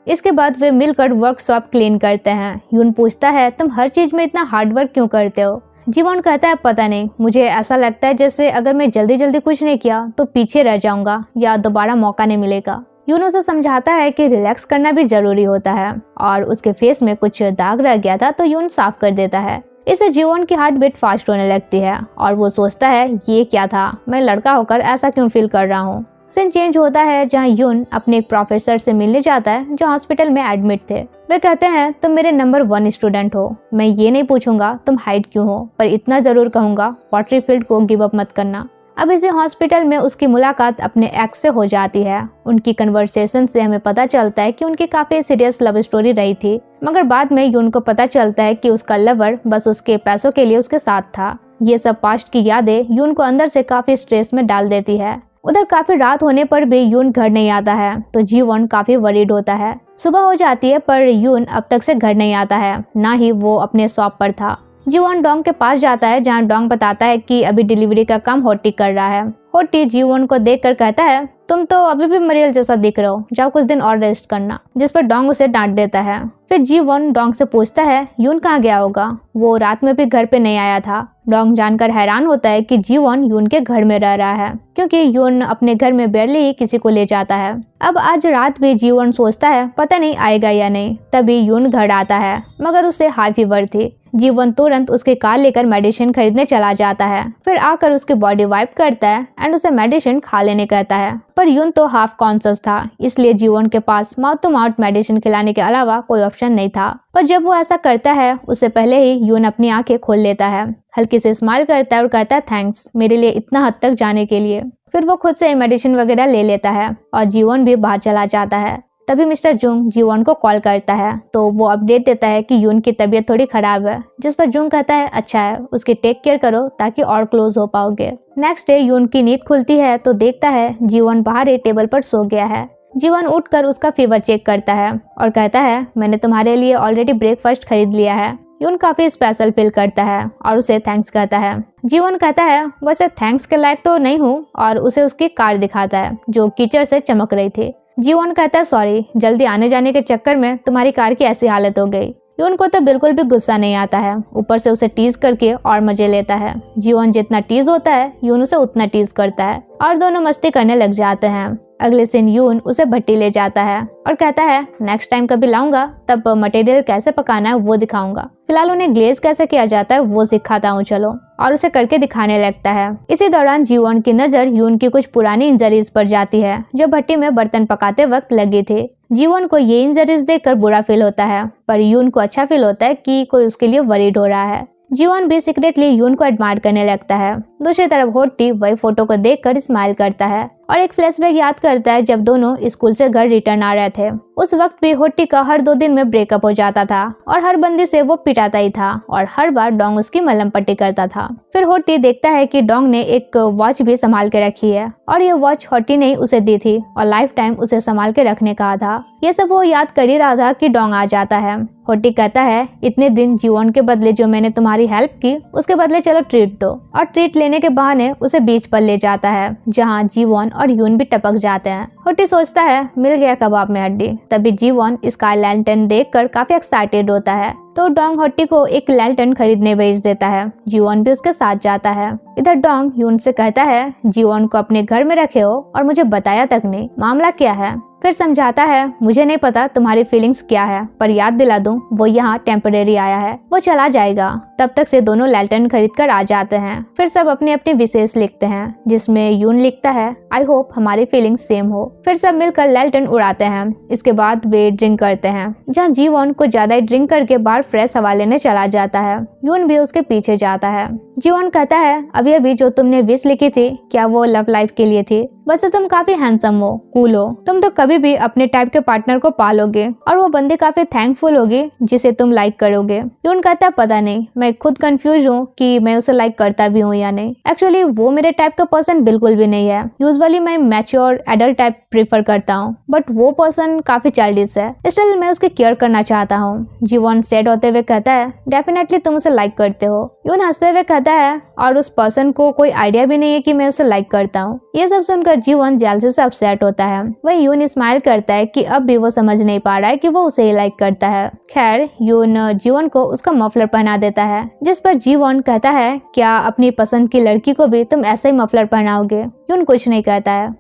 Speaker 1: इसके बाद वे मिलकर वर्कशॉप क्लीन करते हैं। यून पूछता है तुम हर चीज में इतना हार्ड वर्क क्यों करते हो? जीवन कहता है पता नहीं, मुझे ऐसा लगता है जैसे अगर मैं जल्दी जल्दी कुछ नहीं किया तो पीछे रह जाऊंगा या दोबारा मौका नहीं मिलेगा। यून उसे समझाता है कि रिलैक्स करना भी जरूरी होता है और उसके फेस में कुछ दाग रह गया था तो यून साफ कर देता है। इससे जीवन की हार्ट बीट फास्ट होने लगती है और वो सोचता है ये क्या था, मैं लड़का होकर ऐसा क्यों फील कर रहा हूँ। सीन चेंज होता है जहाँ यून अपने एक प्रोफेसर से मिलने जाता है जो हॉस्पिटल में एडमिट थे। वे कहते हैं तुम मेरे नंबर 1 स्टूडेंट हो, मैं ये नहीं पूछूंगा तुम हाइट क्यों हो, पर इतना जरूर कहूंगा पोट्री फील्ड को गिव अप मत करना। अब इसी हॉस्पिटल में उसकी मुलाकात अपने एक्स से हो जाती है। उनकी कन्वर्सेशन से हमें पता चलता है कि उनकी काफी सीरियस लव स्टोरी रही थी, मगर बाद में यून को पता चलता है कि उसका लवर बस उसके पैसों के लिए उसके साथ था। ये सब पास्ट की यादें यून को अंदर से काफी स्ट्रेस में डाल देती है। उधर काफी रात होने पर भी यून घर नहीं आता है तो जीवन काफी वरीड होता है। सुबह हो जाती है पर यून अब तक से घर नहीं आता है, ना ही वो अपने शॉप पर था। जीवन डोंग के पास जाता है जहाँ डोंग बताता है कि अभी डिलीवरी का काम होट्टी कर रहा है। होट्टी जीवन को देखकर कहता है तुम तो अभी भी मरियल जैसा दिख रहे हो, जाओ कुछ दिन और रेस्ट करना, जिस पर डोंग उसे डांट देता है। फिर जीवन डोंग से पूछता है यून कहाँ गया होगा, वो रात में भी घर पे नहीं आया था। डोंग जानकर हैरान होता है कि जीवन यून के घर में रह रहा है क्योंकि यून अपने घर में बेरली ही किसी को ले जाता है। अब आज रात भी जीवन सोचता है पता नहीं आएगा या नहीं। तभी यून घर आता है मगर उसे हाई फीवर थी। जीवन तुरंत उसकी कार लेकर मेडिसिन खरीदने चला जाता है। फिर आकर उसकी बॉडी वाइप करता है एंड उसे मेडिसिन खा लेने कहता है, पर यून तो हाफ कॉन्शियस था, इसलिए जीवन के पास माउथ टू माउथ मेडिसिन खिलाने के अलावा कोई ऑप्शन नहीं था। पर जब वो ऐसा करता है उससे पहले ही यून अपनी आंखें खोल लेता है, हल्की से स्माइल करता है और कहता है थैंक्स मेरे लिए इतना हद तक जाने के लिए। फिर वो खुद से मेडिसिन वगैरह ले लेता है और जीवन भी बाहर चला जाता है। तभी मिस्टर जुंग जीवन को कॉल करता है तो वो अपडेट देता है कि यून की तबीयत थोड़ी खराब है, जिस पर जुंग कहता है अच्छा है, उसकी टेक केयर करो ताकि और क्लोज हो पाओगे। नेक्स्ट डे यून की नींद खुलती है तो देखता है जीवन बाहर ही टेबल पर सो गया है। जीवन उठकर उसका फीवर चेक करता है और कहता है मैंने तुम्हारे लिए ऑलरेडी ब्रेकफास्ट खरीद लिया है। यून काफी स्पेशल फील करता है और उसे थैंक्स कहता है। जीवन कहता है वैसे थैंक्स के लायक तो नहीं हूँ और उसे उसकी कार दिखाता है जो कीचड़ से चमक रही थी। जीवन कहता है सॉरी, जल्दी आने जाने के चक्कर में तुम्हारी कार की ऐसी हालत हो गई। यून को तो बिल्कुल भी गुस्सा नहीं आता है, ऊपर से उसे टीज करके और मजे लेता है। जीवन जितना टीज होता है यून उसे उतना टीज करता है और दोनों मस्ती करने लग जाते हैं। अगले दिन यून उसे भट्टी ले जाता है और कहता है नेक्स्ट टाइम कभी लाऊंगा तब मटेरियल कैसे पकाना है वो दिखाऊंगा, फिलहाल उन्हें ग्लेज कैसे किया जाता है वो सिखाता हूँ चलो, और उसे करके दिखाने लगता है। इसी दौरान जीवन की नजर यून की कुछ पुरानी इंजरीज पर जाती है जो भट्टी में बर्तन पकाते वक्त लगी थी। जीवन को ये इंजरीज देखकर बुरा फील होता है पर यून को अच्छा फील होता है कि कोई उसके लिए वरीड हो रहा है। जीवन भी सीक्रेटली यून को एडमायर करने लगता है। दूसरी तरफ होट्टी वही फोटो को देखकर स्माइल करता है और एक फ्लैशबैक याद करता है जब दोनों स्कूल से घर रिटर्न आ रहे थे। उस वक्त भी होट्टी का हर 2 दिन में ब्रेकअप हो जाता था और हर बंदी से वो पिटाता ही था और हर बार डोंग उसकी मलहम पट्टी करता था। फिर होट्टी देखता है कि डोंग ने एक वॉच भी संभाल के रखी है और ये वॉच होट्टी ने उसे दी थी और लाइफ टाइम उसे संभाल के रखने कहा था। ये सब वो याद कर ही रहा था कि डोंग आ जाता है। होटी कहता है इतने दिन जीवन के बदले जो मैंने तुम्हारी हेल्प की उसके बदले चलो ट्रीट दो, और ट्रीट लेने के बहाने उसे बीच पर ले जाता है जहाँ जीवन और यून भी टपक जाते हैं। होटी सोचता है मिल गया कबाब में हड्डी। तभी जीवन स्काई लैंटर्न देखकर काफी एक्साइटेड होता है तो डोंग होटी को एक लैंटर्न खरीदने भेज देता है। जीवन भी उसके साथ जाता है। इधर डोंग यून से कहता है जीवन को अपने घर में रखे हो और मुझे बताया तक नहीं, मामला क्या है। फिर समझाता है मुझे नहीं पता तुम्हारी फीलिंग्स क्या है, पर याद दिला दूं वो यहाँ टेम्परेरी आया है, वो चला जाएगा। तब तक से दोनों लैंटर्न खरीद कर आ जाते हैं। फिर सब अपने अपने विशेष लिखते हैं जिसमें यून लिखता है आई होप हमारी फीलिंग्स सेम हो। फिर सब मिलकर लैंटर्न उड़ाते हैं। इसके बाद वे ड्रिंक करते हैं जहाँ जीवन को ज्यादा ड्रिंक करके बाहर फ्रेश हवा लेने चला जाता है। यून भी उसके पीछे जाता है। जीवन कहता है अभी अभी जो तुमने विश लिखी थी क्या वो लव लाइफ के लिए थी? वैसे तुम काफी हैंडसम हो, कूल हो, तुम तो कभी भी अपने टाइप के पार्टनर को पालोगे और वो बंदी काफी थैंकफुल होगी जिसे तुम लाइक करोगे। यून कहता है पता नहीं, मैं खुद कंफ्यूज हूँ कि मैं उसे लाइक करता भी हूँ या नहीं। एक्चुअली वो मेरे टाइप का पर्सन बिल्कुल भी नहीं है। यूजुअली मैं मैच्योर एडल्ट टाइप प्रीफर करता हूँ, बट वो पर्सन काफी चाइल्डिश है, इसलिए मैं उसकी केयर करना चाहता हूँ। जीवन सैड होते हुए कहता है डेफिनेटली तुम उसे लाइक करते हो। यून हंसते हुए कहता है और उस पर्सन को कोई आइडिया भी नहीं है कि मैं उसे लाइक करता हूँ। ये सब सुनकर जीवन जेलसी से अपसेट होता है। वही यून स्माइल करता है कि अब भी वो समझ नहीं पा रहा है कि वो उसे ही लाइक करता है। खैर यून जीवन को उसका मफलर पहना देता है जिस पर जीवन कहता है क्या अपनी पसंद की लड़की को भी तुम ऐसा ही मफलर पहनाओगे? यून कुछ नहीं कहता है।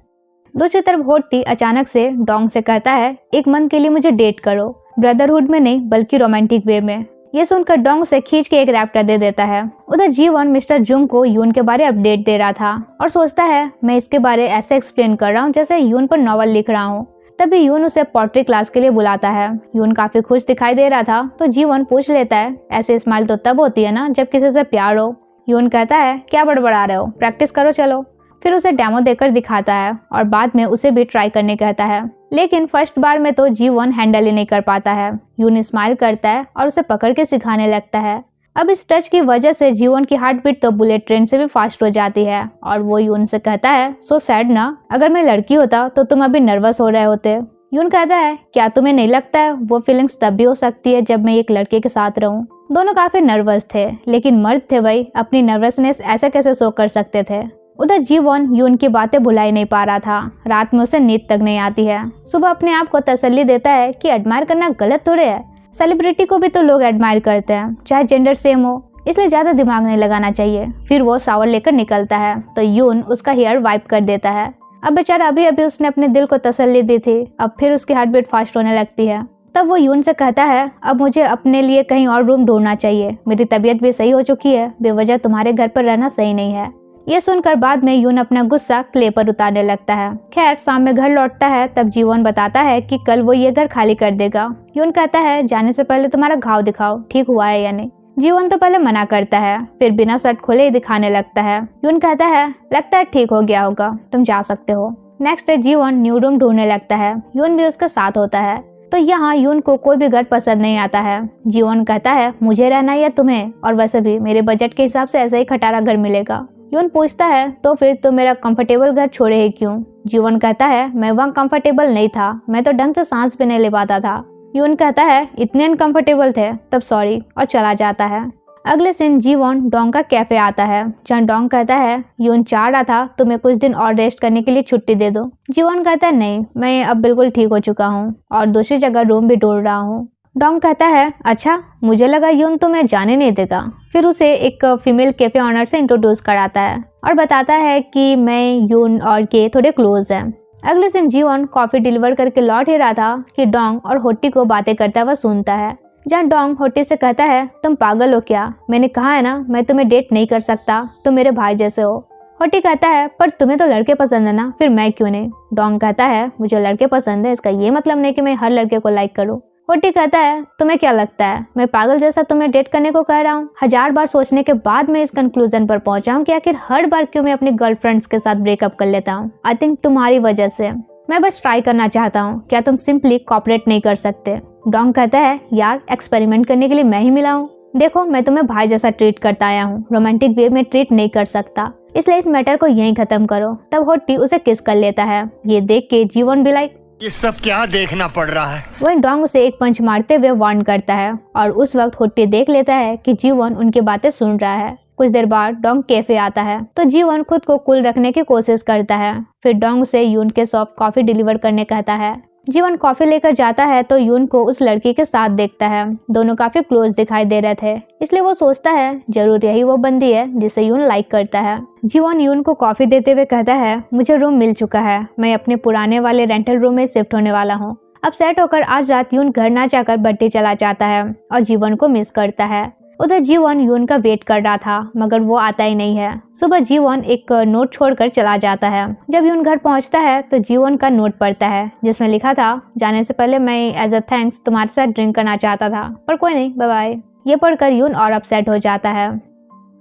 Speaker 1: दूसरी तरफ होटी अचानक से डोंग से कहता है एक मंथ के लिए मुझे डेट करो, ब्रदरहुड में नहीं बल्कि रोमांटिक वे में। ये सुनकर डोंग से खींच के एक रैप्टर दे देता है। उधर जीवन मिस्टर जुंग को यून के बारे अपडेट दे रहा था और सोचता है मैं इसके बारे ऐसे एक्सप्लेन कर रहा हूँ जैसे यून पर नॉवल लिख रहा हूँ। तभी यून उसे पोट्री क्लास के लिए बुलाता है। यून काफी खुश दिखाई दे रहा था तो जीवन पूछ लेता है ऐसे स्माइल तो तब होती है ना जब किसी से प्यार हो। यून कहता है क्या बड़बड़ा रहे हो, प्रैक्टिस करो चलो। फिर उसे डेमो देकर दिखाता है और बाद में उसे भी ट्राई करने कहता है, लेकिन फर्स्ट बार में तो जीवन हैंडल ही नहीं कर पाता है। यून स्माइल करता है और उसे पकड़ के सिखाने लगता है। अब इस टच की वजह से जीवन की हार्ट बीट तो बुलेट ट्रेन से भी फास्ट हो जाती है और वो यून से कहता है सो सैड ना, अगर मैं लड़की होता तो तुम अभी नर्वस हो रहे होते। यून कहता है क्या तुम्हें नहीं लगता है वो फीलिंग्स तब भी हो सकती है जब मैं एक लड़के के साथ रहूं? दोनों काफी नर्वस थे, लेकिन मर्द थे भाई, अपनी नर्वसनेस ऐसे कैसे शो कर सकते थे। उधर जीवन यून की बातें भुला ही नहीं पा रहा था। रात में उसे नींद तक नहीं आती है। सुबह अपने आप को तसल्ली देता है कि एडमायर करना गलत थोड़े है, सेलिब्रिटी को भी तो लोग एडमायर करते हैं चाहे जेंडर सेम हो, इसलिए ज्यादा दिमाग नहीं लगाना चाहिए। फिर वो शावर लेकर निकलता है तो यून उसका हेयर वाइप कर देता है। अब बेचारा अभी अभी उसने अपने दिल को तसल्ली दी थी, अब फिर उसकी हार्ट बीट फास्ट होने लगती है। तब वो यून से कहता है अब मुझे अपने लिए कहीं और रूम ढूंढना चाहिए, मेरी तबीयत भी सही हो चुकी है, बेवजह तुम्हारे घर पर रहना सही नहीं है। ये सुनकर बाद में यून अपना गुस्सा क्ले पर उतारने लगता है। खैर शाम में घर लौटता है तब जीवन बताता है कि कल वो ये घर खाली कर देगा। यून कहता है जाने से पहले तुम्हारा घाव दिखाओ, ठीक हुआ है या नहीं। जीवन तो पहले मना करता है, फिर बिना शर्ट खोले ही दिखाने लगता है। यून कहता है लगता है ठीक हो गया होगा, तुम जा सकते हो। नेक्स्ट डे जीवन न्यू रूम ढूंढने लगता है। यून भी उसके साथ होता है। तो यहाँ यून को कोई भी घर पसंद नहीं आता है। जीवन कहता है मुझे रहना या तुम्हें, और वैसे भी मेरे बजट के हिसाब से ऐसा ही खटारा घर मिलेगा। यून पूछता है तो फिर तो मेरा कंफर्टेबल घर छोड़े ही क्यों? जीवन कहता है मैं वहाँ कंफर्टेबल नहीं था, मैं तो ढंग से सांस भी नहीं ले पाता था। यून कहता है इतने अनकंफर्टेबल थे तब सॉरी, और चला जाता है। अगले दिन जीवन डोंग का कैफे आता है जहाँ डोंग कहता है यून चाह रहा था तुम्हें कुछ दिन और रेस्ट करने के लिए छुट्टी दे दो। जीवन कहता है नहीं, मैं अब बिल्कुल ठीक हो चुका हूँ और दूसरी जगह रूम भी ढूंढ रहा हूँ। डोंग कहता है अच्छा, मुझे लगा यून तुम्हें जाने नहीं देगा। फिर उसे एक फीमेल कैफे ऑनर से इंट्रोड्यूस कराता है और बताता है कि मैं यून और के थोड़े क्लोज हैं। अगले दिन जीवन कॉफी डिलीवर करके लौट ही रहा था कि डोंग और होटी को बातें करता हुआ सुनता है, जहाँ डोंग होटी से कहता है तुम पागल हो क्या, मैंने कहा है ना मैं तुम्हें डेट नहीं कर सकता, तुम मेरे भाई जैसे हो। होटी कहता है पर तुम्हें तो लड़के पसंद है ना, फिर मैं क्यों नहीं। डोंग कहता है मुझे लड़के पसंद है, इसका ये मतलब नहीं कि मैं हर लड़के को लाइक करूँ। होटी कहता है तुम्हें क्या लगता है मैं पागल जैसा तुम्हें डेट करने को कह रहा हूँ? 1000 बार सोचने के बाद मैं इस कंक्लूजन पर पहुंचा हूँ कि आखिर हर बार क्यों मैं अपनी गर्लफ्रेंड्स के साथ ब्रेकअप कर लेता हूँ। आई थिंक तुम्हारी वजह से। मैं बस ट्राई करना चाहता हूँ, क्या तुम सिंपली कॉपरेट नहीं कर सकते? डोंग कहता है यार एक्सपेरिमेंट करने के लिए मैं ही मिला हूँ, देखो मैं तुम्हें भाई जैसा ट्रीट करता आया हूँ, रोमांटिक वे में ट्रीट नहीं कर सकता, इसलिए इस मैटर को यहीं खत्म करो। तब होटी उसे किस कर लेता है। ये देख के जीवन भी लाइक
Speaker 2: ये सब क्या देखना पड़ रहा है।
Speaker 1: वहीं डोंग उसे एक पंच मारते हुए वार्न करता है और उस वक्त हुट्टी देख लेता है कि जीवन उनकी बातें सुन रहा है। कुछ देर बाद डोंग कैफे आता है तो जीवन खुद को कूल रखने की कोशिश करता है। फिर डोंग से यून के शॉप कॉफी डिलीवर करने कहता है। जीवन कॉफी लेकर जाता है तो यून को उस लड़की के साथ देखता है। दोनों काफी क्लोज दिखाई दे रहे थे, इसलिए वो सोचता है जरूर यही वो बंदी है जिसे यून लाइक करता है। जीवन यून को कॉफी देते हुए कहता है, मुझे रूम मिल चुका है, मैं अपने पुराने वाले रेंटल रूम में शिफ्ट होने वाला हूँ। अब सेट होकर आज रात यून घर ना जाकर बट्टी चला जाता है और जीवन को मिस करता है। उधर जीवन यून का वेट कर रहा था मगर वो आता ही नहीं है। सुबह जीवन एक नोट छोड़कर चला जाता है। जब यून घर पहुंचता है तो जीवन का नोट पढ़ता है जिसमें लिखा था, जाने से पहले मैं एज अ थैंक्स तुम्हारे साथ ड्रिंक करना चाहता था, पर कोई नहीं, बाय बाय। ये पढ़कर यून और अपसेट हो जाता है।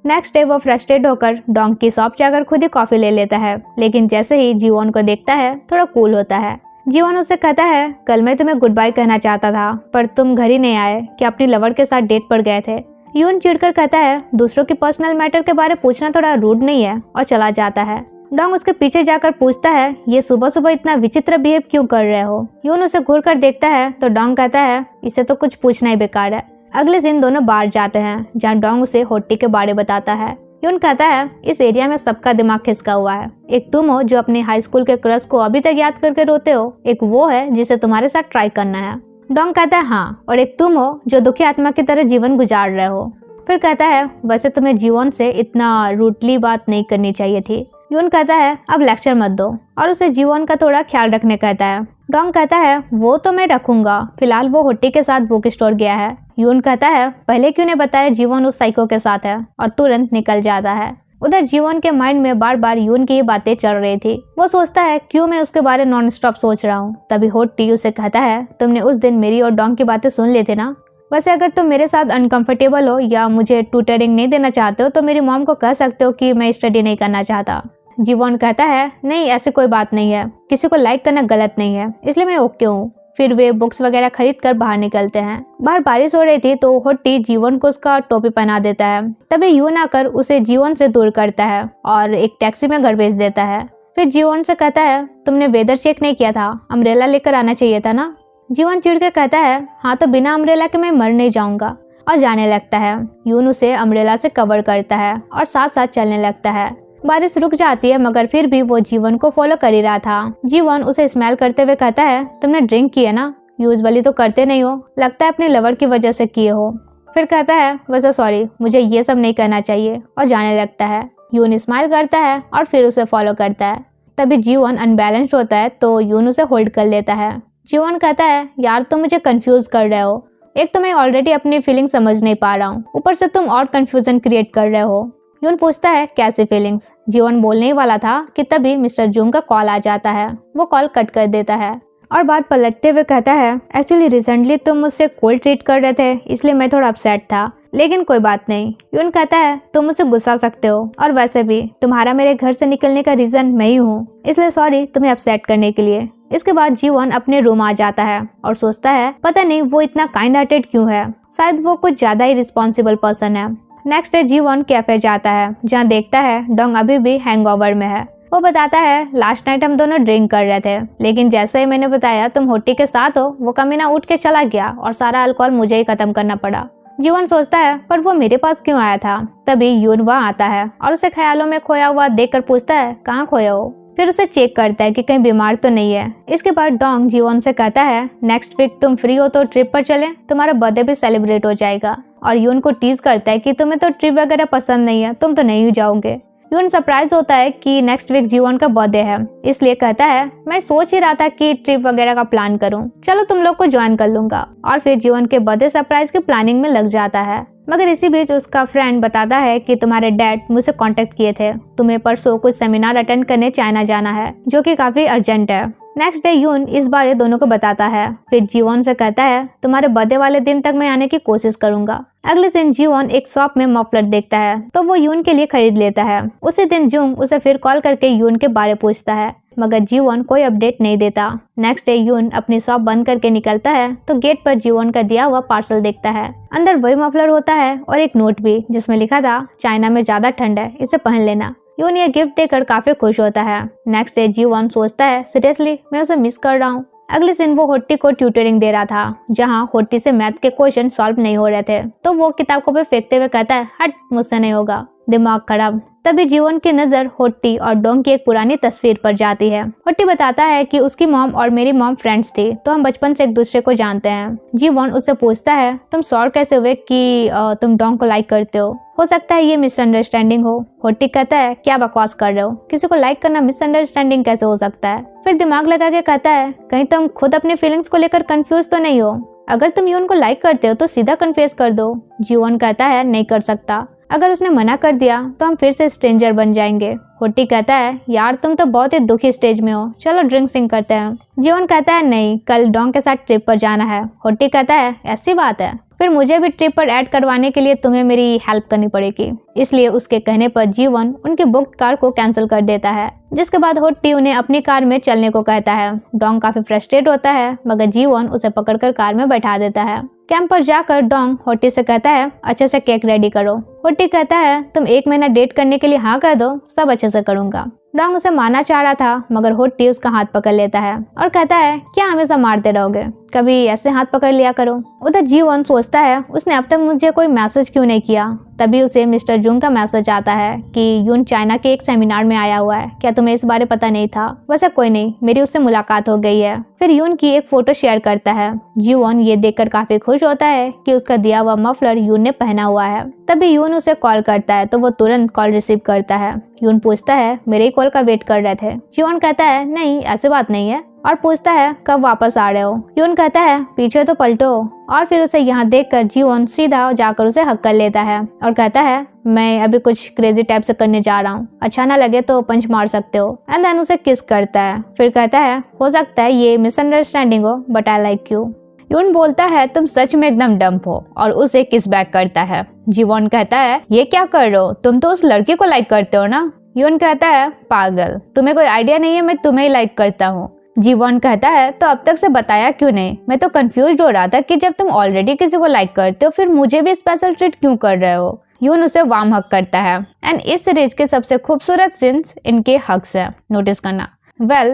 Speaker 1: नेक्स्ट डे वो फ्रस्ट्रेट होकर डोंग की शॉप जाकर खुद ही कॉफी ले लेता है, लेकिन जैसे ही जीवन को देखता है थोड़ा कूल होता है। जीवन उससे कहता है, कल मैं तुम्हें गुड बाय कहना चाहता था पर तुम घर ही नहीं आए, कि अपनी लवर के साथ डेट पर गए थे। यून चिढ़कर कहता है, दूसरों के पर्सनल मैटर के बारे पूछना थोड़ा रूड नहीं है, और चला जाता है। डोंग उसके पीछे जाकर पूछता है, ये सुबह सुबह इतना विचित्र बिहेव क्यों कर रहे हो। यून उसे घूर कर देखता है तो डोंग कहता है, इसे तो कुछ पूछना ही बेकार है। अगले दिन दोनों बाहर जाते हैं जहाँ डोंग उसे होट्टी के बारे बताता है। यून कहता है, इस एरिया में सबका दिमाग खिसका हुआ है। एक तुम हो जो अपने हाई स्कूल के क्रश को अभी तक याद करके रोते हो, एक वो है जिसे तुम्हारे साथ ट्राई करना है। डोंग कहता है, हाँ, और एक तुम हो जो दुखी आत्मा की तरह जीवन गुजार रहे हो। फिर कहता है, वैसे तुम्हें जीवन से इतना रूटली बात नहीं करनी चाहिए थी। यून कहता है, अब लेक्चर मत दो, और उसे जीवन का थोड़ा ख्याल रखने कहता है। डोंग कहता है, वो तो मैं रखूंगा, फिलहाल वो हुट्टी के साथ बुक स्टोर गया है। यून कहता है, पहले क्यों ने बताया जीवन उस साइको के साथ है, और तुरंत निकल जाता है। उधर जीवन के माइंड में बार बार यून की बातें चल रही थी। वो सोचता है क्यों मैं उसके बारे में नॉन स्टॉप सोच रहा हूँ। तभी होट्टी उसे कहता है, तुमने उस दिन मेरी और डोंग की बातें सुन ली थी ना। वैसे अगर तुम मेरे साथ अनकंफर्टेबल हो या मुझे ट्यूटरिंग नहीं देना चाहते हो तो मेरी मॉम को कह सकते हो कि मैं स्टडी नहीं करना चाहता। जीवन कहता है, नहीं, ऐसी कोई बात नहीं है, किसी को लाइक करना गलत नहीं है, इसलिए मैं ओके हूँ। फिर वे बुक्स वगैरह खरीद कर बाहर निकलते हैं। बाहर बारिश हो रही थी तो होट्टी जीवन को उसका टोपी पहना देता है। तभी यून आकर उसे जीवन से दूर करता है और एक टैक्सी में घर भेज देता है। फिर जीवन से कहता है, तुमने वेदर चेक नहीं किया था, अम्ब्रेला लेकर आना चाहिए था ना। जीवन चिढ़ के कहता है, हाँ, तो बिना अम्ब्रेला के मैं मर नहीं जाऊंगा, और जाने लगता है। यून उसे अम्ब्रेला से कवर करता है और साथ साथ चलने लगता है। बारिश रुक जाती है मगर फिर भी वो जीवन को फॉलो कर ही रहा था। जीवन उसे स्माइल करते हुए कहता है, तुमने ड्रिंक की है ना, यूजुअली तो करते नहीं हो, लगता है अपने लवर की वजह से किए हो। फिर कहता है, वैसे सॉरी, मुझे ये सब नहीं करना चाहिए, और जाने लगता है। यून स्माइल करता है और फिर उसे फॉलो करता है। तभी जीवन अनबैलेंस्ड होता है तो यून उसे होल्ड कर लेता है। जीवन कहता है, यार तुम मुझे कंफ्यूज कर रहे हो, एक तो मैं ऑलरेडी अपनी फीलिंग समझ नहीं पा रहा हूँ, ऊपर से तुम और कंफ्यूजन क्रिएट कर रहे हो। यून पूछता है, कैसी फीलिंग्स। जीवन बोलने ही वाला था कि तभी मिस्टर जुंग का कॉल आ जाता है। वो कॉल कट कर देता है और बात पलटते हुए कहता है, एक्चुअली रिसेंटली तुम मुझसे कोल्ड ट्रीट कर रहे थे, इसलिए मैं थोड़ा अपसेट था, लेकिन कोई बात नहीं। यून कहता है, तुम मुझसे गुस्सा सकते हो, और वैसे भी तुम्हारा मेरे घर से निकलने का रीजन मैं ही हूँ, इसलिए सॉरी तुम्हें अपसेट करने के लिए। इसके बाद जीवन अपने रूम आ जाता है और सोचता है, पता नहीं वो इतना काइंड हार्टेड क्यों है, शायद वो कुछ ज्यादा ही रिस्पॉन्सिबल पर्सन है। नेक्स्ट डे जीवन कैफे जाता है जहाँ देखता है डोंग अभी भी हैंगओवर में है। वो बताता है, लास्ट नाइट हम दोनों ड्रिंक कर रहे थे, लेकिन जैसे ही मैंने बताया तुम होट्टी के साथ हो, वो कमीना उठ के चला गया और सारा अल्कोहल मुझे ही खत्म करना पड़ा। जीवन सोचता है, पर वो मेरे पास क्यों आया था। तभी यून वहाँ आता है और उसे ख्यालों में खोया हुआ देखकर पूछता है, कहाँ खोया हो। फिर उसे चेक करता है कि कहीं बीमार तो नहीं है। इसके बाद डोंग जीवन से कहता है, नेक्स्ट वीक तुम फ्री हो तो ट्रिप पर चले, तुम्हारा बर्थडे भी सेलिब्रेट हो जाएगा। और यून को टीज करता है कि तुम्हें तो ट्रिप वगैरह पसंद नहीं है, तुम तो नहीं जाओगे। यून सरप्राइज होता है कि नेक्स्ट वीक जीवन का बर्थडे है, इसलिए कहता है, मैं सोच ही रहा था कि ट्रिप वगैरह का प्लान करूं, चलो तुम लोग को ज्वाइन कर लूंगा। और फिर जीवन के बर्थडे सरप्राइज की प्लानिंग में लग जाता है। मगर इसी बीच उसका फ्रेंड बताता है कि तुम्हारे डैड मुझसे कांटेक्ट किए थे, तुम्हें परसों कुछ सेमिनार अटेंड करने चाइना जाना है, जो कि काफी अर्जेंट है। नेक्स्ट डे यून इस बारे दोनों को बताता है। फिर जीवन से कहता है, तुम्हारे बर्थडे वाले दिन तक मैं आने की कोशिश करूंगा। अगले दिन जीवन एक शॉप में मफलर देखता है तो वो यून के लिए खरीद लेता है। उसी दिन जुंग उसे फिर कॉल करके यून के बारे पूछता है, मगर जीवन कोई अपडेट नहीं देता। नेक्स्ट डे यून अपनी शॉप बंद करके निकलता है तो गेट पर जीवन का दिया हुआ पार्सल देखता है। अंदर वही मफलर होता है और एक नोट भी जिसमें लिखा था, चाइना में ज्यादा ठंड है, इसे पहन लेना। यून ये गिफ्ट देकर काफी खुश होता है। नेक्स्ट डे जीवन सोचता है, सीरियसली मैं उसे मिस कर रहा हूँ। अगले दिन वो होट्टी को ट्यूटरिंग दे रहा था, जहाँ होट्टी से मैथ के क्वेश्चन सॉल्व नहीं हो रहे थे। तो वो किताब को भी फेंकते हुए कहता है, हट, मुझसे नहीं होगा, दिमाग खराब। तभी जीवन की नजर होट्टी और डोंग की एक पुरानी तस्वीर पर जाती है। होट्टी बताता है कि उसकी मॉम और मेरी मॉम फ्रेंड्स थी, तो हम बचपन से एक दूसरे को जानते हैं। जीवन उससे पूछता है, तुम श्योर कैसे हुए कि तुम डोंग को लाइक करते हो सकता है ये मिसअंडरस्टैंडिंग हो। होट्टी कहता है, क्या बकवास कर रहे हो, किसी को लाइक करना मिसअंडरस्टैंडिंग कैसे हो सकता है। फिर दिमाग लगा के कहता है, कहीं तुम खुद अपनी फीलिंग्स को लेकर कंफ्यूज तो नहीं हो। अगर तुम यून को लाइक करते हो तो सीधा कन्फेस कर दो। जीवन कहता है, नहीं कर सकता, अगर उसने मना कर दिया तो हम फिर से स्ट्रेंजर बन जाएंगे। होट्टी कहता है, यार तुम तो बहुत ही दुखी स्टेज में हो, चलो ड्रिंक सिंग करते हैं। जीवन कहता है, नहीं, कल डोंग के साथ ट्रिप पर जाना है। होट्टी कहता है, ऐसी बात है, फिर मुझे भी ट्रिप पर ऐड करवाने के लिए तुम्हें मेरी हेल्प करनी पड़ेगी। इसलिए उसके कहने पर जीवन उनकी बुक कार को कैंसिल कर देता है, जिसके बाद होट्टी उन्हें अपनी कार में चलने को कहता है। डोंग काफी फ्रस्ट्रेट होता है, मगर जीवन उसे पकड़कर कार में बैठा देता है। कैंप पर जाकर डोंग होट्टी से कहता है, अच्छे से केक रेडी करो। होट्टी कहता है, तुम 1 महीना डेट करने के लिए हाँ कह दो, सब अच्छे से करूंगा। डोंग उसे मारना चाह रहा था, मगर होट्टी उसका हाथ पकड़ लेता है और कहता है, क्या हमेशा मारते रहोगे, कभी ऐसे हाथ पकड़ लिया करो। उधर जीवन सोचता है, उसने अब तक मुझे कोई मैसेज क्यों नहीं किया। तभी उसे मिस्टर जुंग का मैसेज आता है कि यून चाइना के एक सेमिनार में आया हुआ है, क्या तुम्हें इस बारे पता नहीं था। वैसे कोई नहीं, मेरी उससे मुलाकात हो गई है। फिर यून की एक फोटो शेयर करता है। जीवन ये देखकर काफी खुश होता है कि उसका दिया हुआ मफलर यून ने पहना हुआ है। तभी यून उसे कॉल करता है, तो वो तुरंत कॉल रिसीव करता है। यून पूछता है, मेरे ही कॉल का वेट कर रहे थे। जीवन कहता है, नहीं, ऐसी बात नहीं है, और पूछता है, कब वापस आ रहे हो। यून कहता है, पीछे तो पलटो। और फिर उसे यहाँ देखकर जीवन सीधा जाकर उसे हक कर लेता है और कहता है, मैं अभी कुछ क्रेजी टाइप से करने जा रहा हूँ, अच्छा ना लगे तो पंच मार सकते हो। एंड देन उसे किस करता है। फिर कहता है, हो सकता है ये मिसअंडरस्टैंडिंग हो, बट आई लाइक यू। यून बोलता है, तुम सच में एकदम डम्प हो, और उसे किस बैक करता है। जीवन कहता है, ये क्या कर रहे हो, तुम तो उस लड़की को लाइक करते हो ना। यून कहता है, पागल, तुम्हें कोई आइडिया नहीं है मैं तुम्हें ही लाइक करता हूँ। जीवन कहता है, तो अब तक से बताया क्यों नहीं, मैं तो कंफ्यूज हो रहा था कि जब तुम ऑलरेडी किसी को लाइक करते हो, फिर मुझे भी स्पेशल ट्रीट क्यों कर रहे हो। यून उसे वार्म हक करता है। एंड इस सीरीज के सबसे खूबसूरत सीन्स इनके हक्स हैं, नोटिस करना।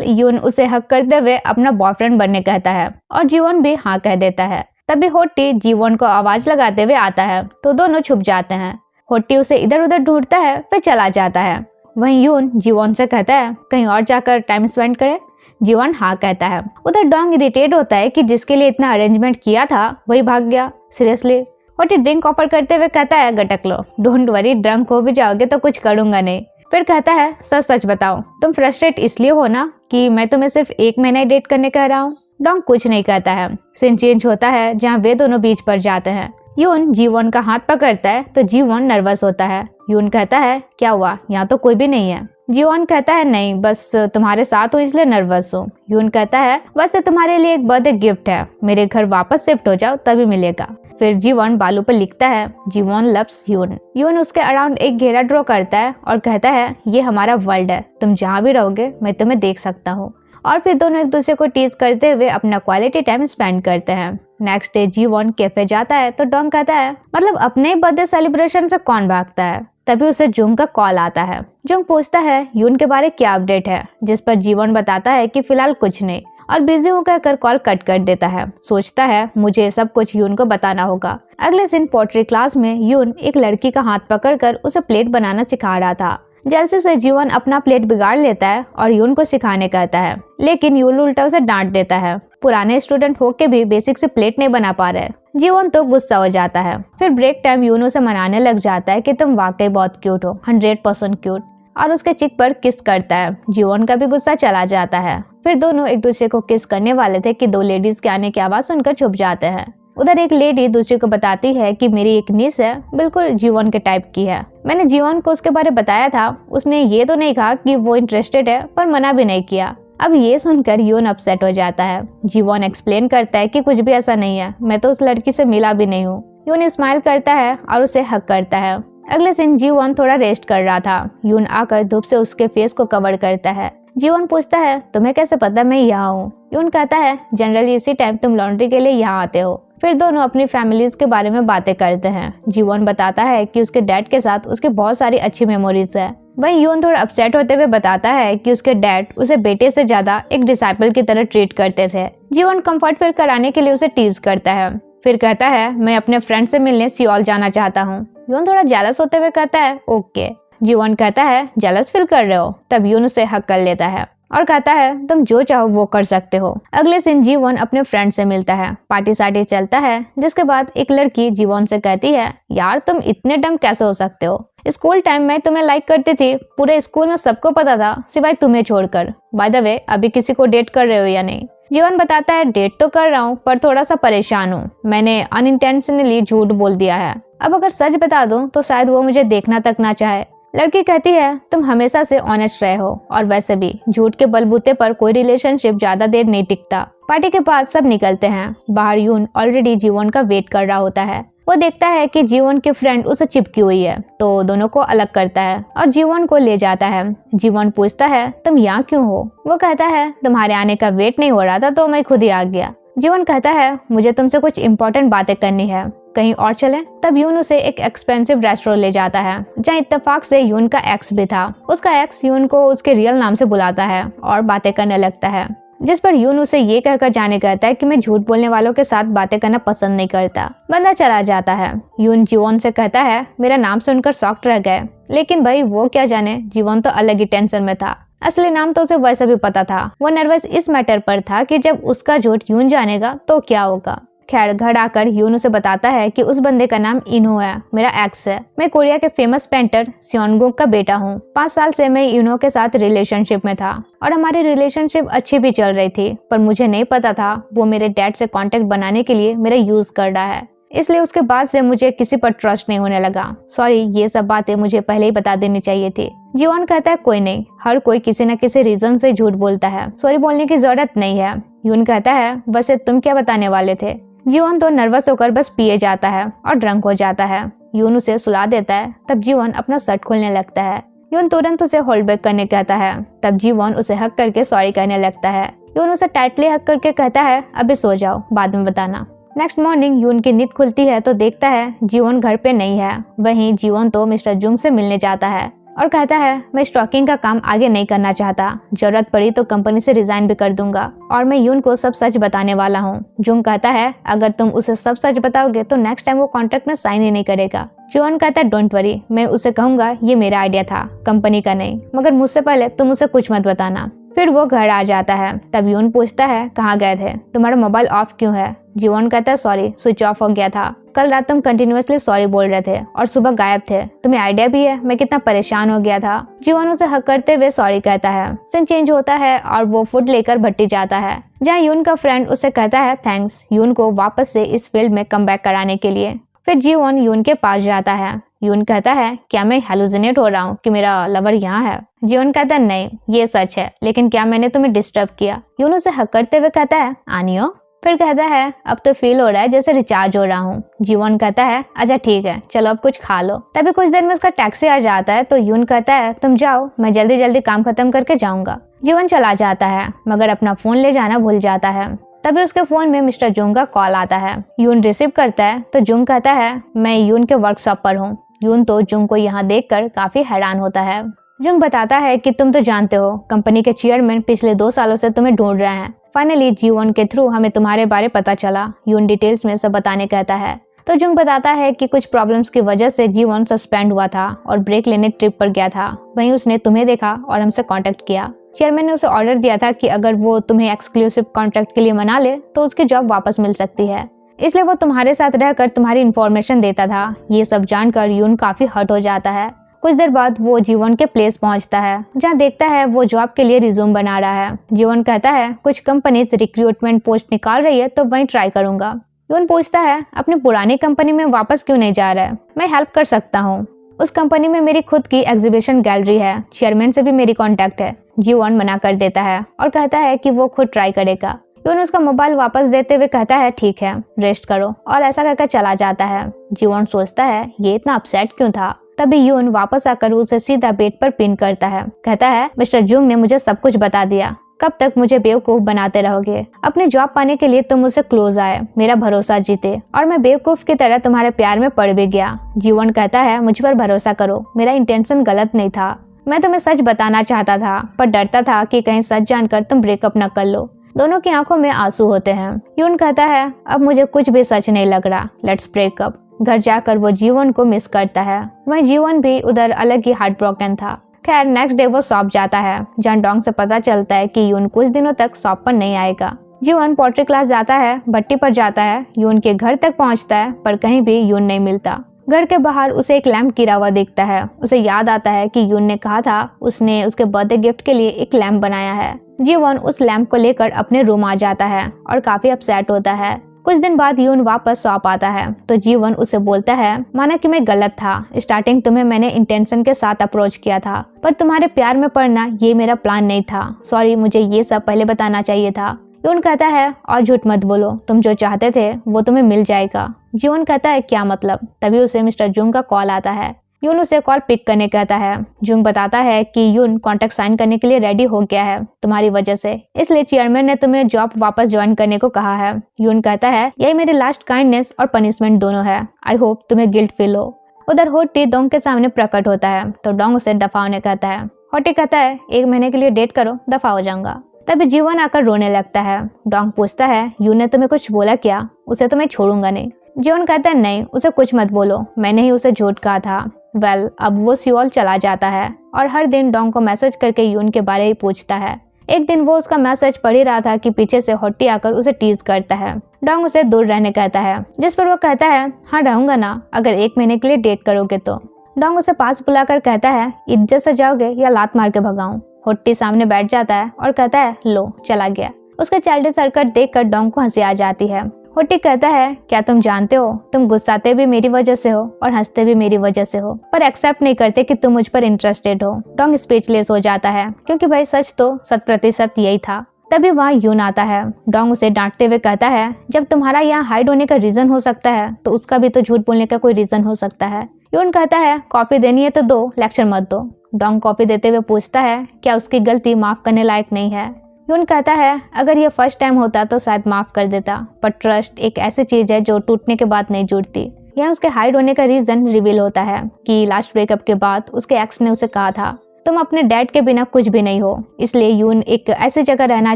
Speaker 1: यून उसे हक करते हुए अपना बॉयफ्रेंड बनने कहता है और जीवन भी हाँ कह देता है। तभी होट्टी जीवन को आवाज लगाते हुए आता है, तो दोनों छुप जाते हैं। होट्टी उसे इधर उधर ढूंढता है, फिर चला जाता है। वहीं यून जीवन से कहता है, कहीं और जाकर टाइम स्पेंड करे। जीवन हाँ कहता है। उधर डोंग इरिटेट होता है कि जिसके लिए इतना अरेंजमेंट किया था वही भाग गया, सीरियसली। होट्टी ड्रिंक ऑफर करते हुए कहता है, गटक लो, डोंट वरी, ड्रंक हो भी जाओगे तो कुछ करूंगा नहीं। फिर कहता है, सच सच बताओ, तुम फ्रस्ट्रेट इसलिए हो ना कि मैं तुम्हें सिर्फ 1 महीना ही डेट करने कह रहा हूँ। डोंग कुछ नहीं कहता है। सीन चेंज होता है जहाँ वे दोनों बीच पर जाते हैं। यून जीवन का हाथ पकड़ता है तो जीवन नर्वस होता है। यून कहता है, क्या हुआ, यहाँ तो कोई भी नहीं है। जीवन कहता है, नहीं, बस तुम्हारे साथ हूँ इसलिए नर्वस हूँ। यून कहता है, वैसे तुम्हारे लिए एक बर्थडे गिफ्ट है, मेरे घर वापस शिफ्ट हो जाओ तभी मिलेगा। फिर जीवन बालू पर लिखता है, जीवन लव्स यून। यून उसके अराउंड एक घेरा ड्रॉ करता है और कहता है, ये हमारा वर्ल्ड है, तुम जहाँ भी रहोगे मैं तुम्हें देख सकता हूँ। और फिर दोनों एक दूसरे को टीज करते हुए अपना क्वालिटी टाइम स्पेंड करते हैं। नेक्स्ट डे जीवन कैफे जाता है तो डोंग कहता है, मतलब अपने बर्थडे सेलिब्रेशन से कौन भागता है। तभी उसे जुंग का कॉल आता है। जुंग पूछता है यून के बारे क्या अपडेट है, जिस पर जीवन बताता है कि फिलहाल कुछ नहीं और बिजी हूँ कहकर कॉल कट कर देता है। सोचता है मुझे सब कुछ यून को बताना होगा। अगले दिन पोट्री क्लास में यून एक लड़की का हाथ पकड़कर उसे प्लेट बनाना सिखा रहा था। जल्दी से जीवन अपना प्लेट बिगाड़ लेता है और यून को सिखाने कहता है, लेकिन यून उल्टा उसे डांट देता है। पुराने स्टूडेंट होके भी बेसिक से प्लेट नहीं बना पा रहे। जीवन तो गुस्सा हो जाता है। फिर ब्रेक टाइम यून उसे मनाने लग जाता है कि तुम वाकई बहुत क्यूट हो, 100% क्यूट, और उसके चिक पर किस करता है। जीवन का भी गुस्सा चला जाता है। फिर दोनों एक दूसरे को किस करने वाले थे कि 2 लेडीज के आने की आवाज सुनकर छुप जाते हैं। उधर एक लेडी दूसरी को बताती है कि मेरी एक नीस है, बिल्कुल जीवन के टाइप की है। मैंने जीवन को उसके बारे बताया था, उसने ये तो नहीं कहा कि वो इंटरेस्टेड है, पर मना भी नहीं किया। अब ये सुनकर यून अपसेट हो जाता है। जीवन एक्सप्लेन करता है कि कुछ भी ऐसा नहीं है, मैं तो उस लड़की से मिला भी नहीं हूँ। यून स्माइल करता है और उसे हक करता है। अगले दिन जीवन थोड़ा रेस्ट कर रहा था। यून आकर धूप से उसके फेस को कवर करता है। जीवन पूछता है, तुम्हें कैसे पता मैं यहाँ हूँ। यून कहता है, जनरली इसी टाइम तुम लॉन्ड्री के लिए यहाँ आते हो। फिर दोनों अपनी फैमिलीज के बारे में बातें करते हैं। जीवन बताता है कि उसके डैड के साथ उसके बहुत सारी अच्छी मेमोरीज है। वहीं यून थोड़ा अपसेट होते हुए बताता है कि उसके डैड उसे बेटे से ज्यादा एक डिसाइपल की तरह ट्रीट करते थे। जीवन कंफर्ट फील कराने के लिए उसे टीज करता है। फिर कहता है मैं अपने फ्रेंड से मिलने सियोल जाना चाहता हूँ। यून थोड़ा जेलस होते हुए कहता है ओके। जीवन कहता है जेलस फील कर रहे हो? तब यून उसे हक कर लेता है और कहता है तुम जो चाहो वो कर सकते हो। अगले दिन जीवन अपने फ्रेंड से मिलता है, पार्टी सार्टी चलता है, जिसके बाद एक लड़की जीवन से कहती है यार तुम इतने डम कैसे हो सकते हो? स्कूल टाइम में तुम्हें लाइक करती थी, पूरे स्कूल में सबको पता था सिवाय तुम्हें छोड़कर। बाय द वे अभी किसी को डेट कर रहे हो या नहीं? जीवन बताता है डेट तो कर रहा हूँ पर थोड़ा सा परेशान हूँ, मैंने अनइंटेंशनली झूठ बोल दिया है। अब अगर सच बता दूं तो शायद वो मुझे देखना तक ना चाहे। लड़की कहती है तुम हमेशा से ऑनेस्ट रहे हो और वैसे भी झूठ के बलबूते पर कोई रिलेशनशिप ज्यादा देर नहीं टिकता। पार्टी के बाद सब निकलते हैं। बाहर यून ऑलरेडी जीवन का वेट कर रहा होता है। वो देखता है कि जीवन की फ्रेंड उसे चिपकी हुई है तो दोनों को अलग करता है और जीवन को ले जाता है। जीवन पूछता है तुम यहाँ क्यों हो? वो कहता है तुम्हारे आने का वेट नहीं हो रहा था तो मैं खुद ही आ गया। जीवन कहता है मुझे तुमसे कुछ इंपॉर्टेंट बातें करनी है, कहीं और चले? तब यून उसे एक एक्सपेंसिव रेस्टोरेंट ले जाता है जहाँ इत्तेफाक से यून का एक्स भी था। उसका एक्स यून को उसके रियल नाम से बुलाता है और बातें करने लगता है, जिस पर यून उसे ये कहकर जाने कहता है कि मैं झूठ बोलने वालों के साथ बातें करना पसंद नहीं करता। बंदा चला जाता है। यून जीवन से कहता है मेरा नाम सुनकर शॉक्ड रह गए, लेकिन भाई वो क्या जाने, जीवन तो अलग ही टेंशन में था। असली नाम तो उसे वैसे भी पता था। वो नर्वस इस मैटर पर था कि जब उसका झूठ यून जानेगा तो क्या होगा। खैर घर आकर यून उसे बताता है कि उस बंदे का नाम इनो है, मेरा एक्स है। मैं कोरिया के फेमस पेंटर सियोनगुक का बेटा हूँ। 5 साल से मैं इनो के साथ रिलेशनशिप में था और हमारी रिलेशनशिप अच्छी भी चल रही थी, पर मुझे नहीं पता था वो मेरे डैड से कांटेक्ट बनाने के लिए मेरा यूज कर रहा है। इसलिए उसके बाद से मुझे किसी पर ट्रस्ट नहीं होने लगा। सॉरी, ये सब बातें मुझे पहले ही बता देनी चाहिए थी। जीवन कहता है कोई नहीं, हर कोई किसी न किसी रीजन से झूठ बोलता है, सॉरी बोलने की जरूरत नहीं है। यून कहता है वैसे तुम क्या बताने वाले थे? जीवन तो नर्वस होकर बस पिए जाता है और ड्रंक हो जाता है। यून उसे सुला देता है। तब जीवन अपना शर्ट खोलने लगता है। यून तुरंत उसे होल्ड बैक करने कहता है। तब जीवन उसे हक करके सॉरी कहने लगता है। यून उसे टाइटली हक करके कहता है अभी सो जाओ, बाद में बताना। नेक्स्ट मॉर्निंग यून की नींद खुलती है तो देखता है जीवन घर पे नहीं है। वहीं जीवन तो मिस्टर जुंग से मिलने जाता है और कहता है मैं स्टॉकिंग का काम आगे नहीं करना चाहता, जरूरत पड़ी तो कंपनी से रिजाइन भी कर दूंगा और मैं यून को सब सच बताने वाला हूँ। जुंग कहता है अगर तुम उसे सब सच बताओगे तो नेक्स्ट टाइम वो कॉन्ट्रैक्ट में साइन ही नहीं करेगा। जीवन कहता है डोंट वरी, मैं उसे कहूंगा ये मेरा आइडिया था, कंपनी का नहीं, मगर मुझसे पहले तुम उसे कुछ मत बताना। फिर वो घर आ जाता है। तब यून पूछता है कहाँ गए थे, तुम्हारा मोबाइल ऑफ क्यों है? जीवन कहता है सॉरी, स्विच ऑफ हो गया था। कल रात तुम कंटिन्यूअसली सॉरी बोल रहे थे और सुबह गायब थे। तुम्हें आइडिया भी है मैं कितना परेशान हो गया था। जीवन उसे हक करते हुए सॉरी कहता है। सीन चेंज होता है और वो फूड लेकर भट्टी जाता है, जहाँ यून का फ्रेंड उसे कहता है थैंक्स यून को वापस से इस फील्ड में कम बैक कराने के लिए। फिर जीवन यून के पास जाता है। यून कहता है क्या मैं हेलुसिनेट हो रहा हूँ कि मेरा लवर यहाँ है? जीवन कहता है नहीं ये सच है, लेकिन क्या मैंने तुम्हें डिस्टर्ब किया? यून उसे हक करते हुए कहता है आनियो। फिर कहता है अब तो फील हो रहा है जैसे रिचार्ज हो रहा हूँ। जीवन कहता है अच्छा ठीक है चलो अब कुछ खा लो। तभी कुछ देर में उसका टैक्सी आ जाता है तो यून कहता है तुम जाओ, मैं जल्दी जल्दी काम खत्म करके जाऊंगा। जीवन चला जाता है मगर अपना फोन ले जाना भूल जाता है। तभी उसके फोन में मिस्टर जुंग का कॉल आता है। यून रिसीव करता है तो जुंग कहता है मैं यून के वर्कशॉप पर हूँ। यून तो जुंग को यहाँ देखकर काफी हैरान होता है। जुंग बताता है कि तुम तो जानते हो कंपनी के चेयरमैन पिछले 2 सालों से तुम्हें ढूंढ रहे हैं। फाइनली जीवन के थ्रू हमें तुम्हारे बारे पता चला। यून डिटेल्स में सब बताने कहता है तो जुंग बताता है कि कुछ प्रॉब्लम्स की वजह से जीवन सस्पेंड हुआ था और ब्रेक लेने ट्रिप पर गया था। वहीं उसने तुम्हें देखा और हमसे कांटेक्ट किया। चेयरमैन ने उसे ऑर्डर दिया था कि अगर वो तुम्हें एक्सक्लूसिव कॉन्ट्रैक्ट के लिए मना ले तो उसकी जॉब वापस मिल सकती है, इसलिए वो तुम्हारे साथ रहकर तुम्हारी इन्फॉर्मेशन देता था। ये सब जानकर यून काफी हर्ट हो जाता है। कुछ देर बाद वो जीवन के प्लेस पहुंचता है, जहां देखता है वो जॉब के लिए रिज्यूम बना रहा है। जीवन कहता है कुछ कंपनीज रिक्रूटमेंट पोस्ट निकाल रही है तो वहीं ट्राई करूंगा। यून पूछता है अपनी पुरानी कंपनी में वापस क्यों नहीं जा रहा है? मैं हेल्प कर सकता हूँ। उस कंपनी में मेरी खुद की एग्जीबिशन गैलरी है, चेयरमैन से भी मेरी कॉन्टेक्ट है। जीवन मना कर देता है और कहता है कि वो खुद ट्राई करेगा। यून उसका मोबाइल वापस देते हुए कहता है ठीक है रेस्ट करो, और ऐसा कहकर चला जाता है। जीवन सोचता है ये इतना अपसेट क्यों था। तभी यून वापस आकर उसे सीधा बेड पर पिन करता है। कहता है मिस्टर जुंग ने मुझे सब कुछ बता दिया, कब तक मुझे बेवकूफ बनाते रहोगे? अपनी जॉब पाने के लिए तुम मुझसे क्लोज आए, मेरा भरोसा जीते और मैं बेवकूफ की तरह तुम्हारे प्यार में पड़ भी गया। जीवन कहता है मुझ पर भरोसा करो, मेरा इंटेंशन गलत नहीं था। मैं तुम्हें सच बताना चाहता था पर डरता था कि कहीं सच जानकर तुम ब्रेकअप न कर लो। दोनों की आंखों में आंसू होते हैं। यून कहता है अब मुझे कुछ भी सच नहीं लग रहा, लेट्स ब्रेक अप। घर जाकर वो जीवन को मिस करता है। वहीं जीवन भी उधर अलग ही हार्ट ब्रोकन था। खैर नेक्स्ट डे वो शॉप जाता है, जहाँ डोंग से पता चलता है कि यून कुछ दिनों तक शॉप पर नहीं आएगा। जीवन पोट्री क्लास जाता है, भट्टी पर जाता है, यून के घर तक पहुंचता है, पर कहीं भी यून नहीं मिलता। घर के बाहर उसे एक लैंप गिरा हुआ दिखता है। उसे याद आता है कि यून ने कहा था उसने उसके बर्थडे गिफ्ट के लिए एक लैंप बनाया है। जीवन उस लैंप को लेकर अपने रूम आ जाता है और काफी अपसेट होता है। कुछ दिन बाद यून वापस शॉप आता है तो जीवन उसे बोलता है माना कि मैं गलत था, स्टार्टिंग तुम्हें मैंने इंटेंशन के साथ अप्रोच किया था, पर तुम्हारे प्यार में पड़ना ये मेरा प्लान नहीं था। सॉरी, मुझे ये सब पहले बताना चाहिए था। यून कहता है और झूठ मत बोलो, तुम जो चाहते थे वो तुम्हें मिल जाएगा। जीवन कहता है क्या मतलब? तभी उसे मिस्टर जुंग का कॉल आता है। यून उसे कॉल पिक करने कहता है। जुंग बताता है कि यून कॉन्ट्रैक्ट साइन करने के लिए रेडी हो गया है तुम्हारी वजह से, इसलिए चेयरमैन ने तुम्हें जॉब वापस ज्वाइन करने को कहा है। यून कहता है यही मेरी लास्ट काइंडनेस और पनिशमेंट दोनों है, आई होप तुम्हें गिल्ट फील हो। उधर होटी डोंग के सामने प्रकट होता है तो डोंग उसे दफा होने कहता है। होटी कहता है 1 महीने के लिए डेट करो, दफा हो जाऊंगा। तभी जीवन आकर रोने लगता है। डोंग पूछता है यून ने तुम्हें कुछ बोला क्या? उसे तो मैं छोड़ूंगा नहीं। जीवन कहता है नहीं, उसे कुछ मत बोलो, मैंने ही उसे झूठ कहा था। अब वो सियोल चला जाता है और हर दिन डोंग को मैसेज करके यून के बारे ही पूछता है। एक दिन वो उसका मैसेज पढ़ ही रहा था कि पीछे से होट्टी आकर उसे टीज करता है। डोंग उसे दूर रहने कहता है, जिस पर वो कहता है हाँ रहूंगा ना, अगर 1 महीने के लिए डेट करोगे तो। डोंग उसे पास बुलाकर कहता है इज्जत से जाओगे या लात मार के भगाऊं? होट्टी सामने बैठ जाता है और कहता है लो चला गया। उसके चाइल्डिश हरकत देखकर डोंग को हंसी आ जाती है। होट्टी कहता है क्या तुम जानते हो तुम गुस्साते भी मेरी वजह से हो और हंसते भी मेरी वजह से हो, पर एक्सेप्ट नहीं करते कि तुम मुझ पर इंटरेस्टेड हो। डोंग स्पीचलेस हो जाता है क्योंकि भाई सच तो 100% यही था। तभी वहाँ यून आता है। डोंग उसे डांटते हुए कहता है जब तुम्हारा यहाँ हाइड होने का रीजन हो सकता है तो उसका भी तो झूठ बोलने का कोई रीजन हो सकता है। यून कहता है कॉफी देनी है तो दो, लेक्चर मत दो। डोंग कॉफी देते हुए पूछता है क्या उसकी गलती माफ करने लायक नहीं है? यून कहता है अगर ये फर्स्ट टाइम होता तो शायद माफ कर देता, पर ट्रस्ट एक ऐसी चीज है जो टूटने के बाद नहीं जुड़ती। यहाँ उसके हाइड होने का रीजन रिवील होता है कि लास्ट ब्रेकअप के बाद उसके एक्स ने उसे कहा था तुम अपने डैड के बिना कुछ भी नहीं हो। इसलिए यून एक ऐसी जगह रहना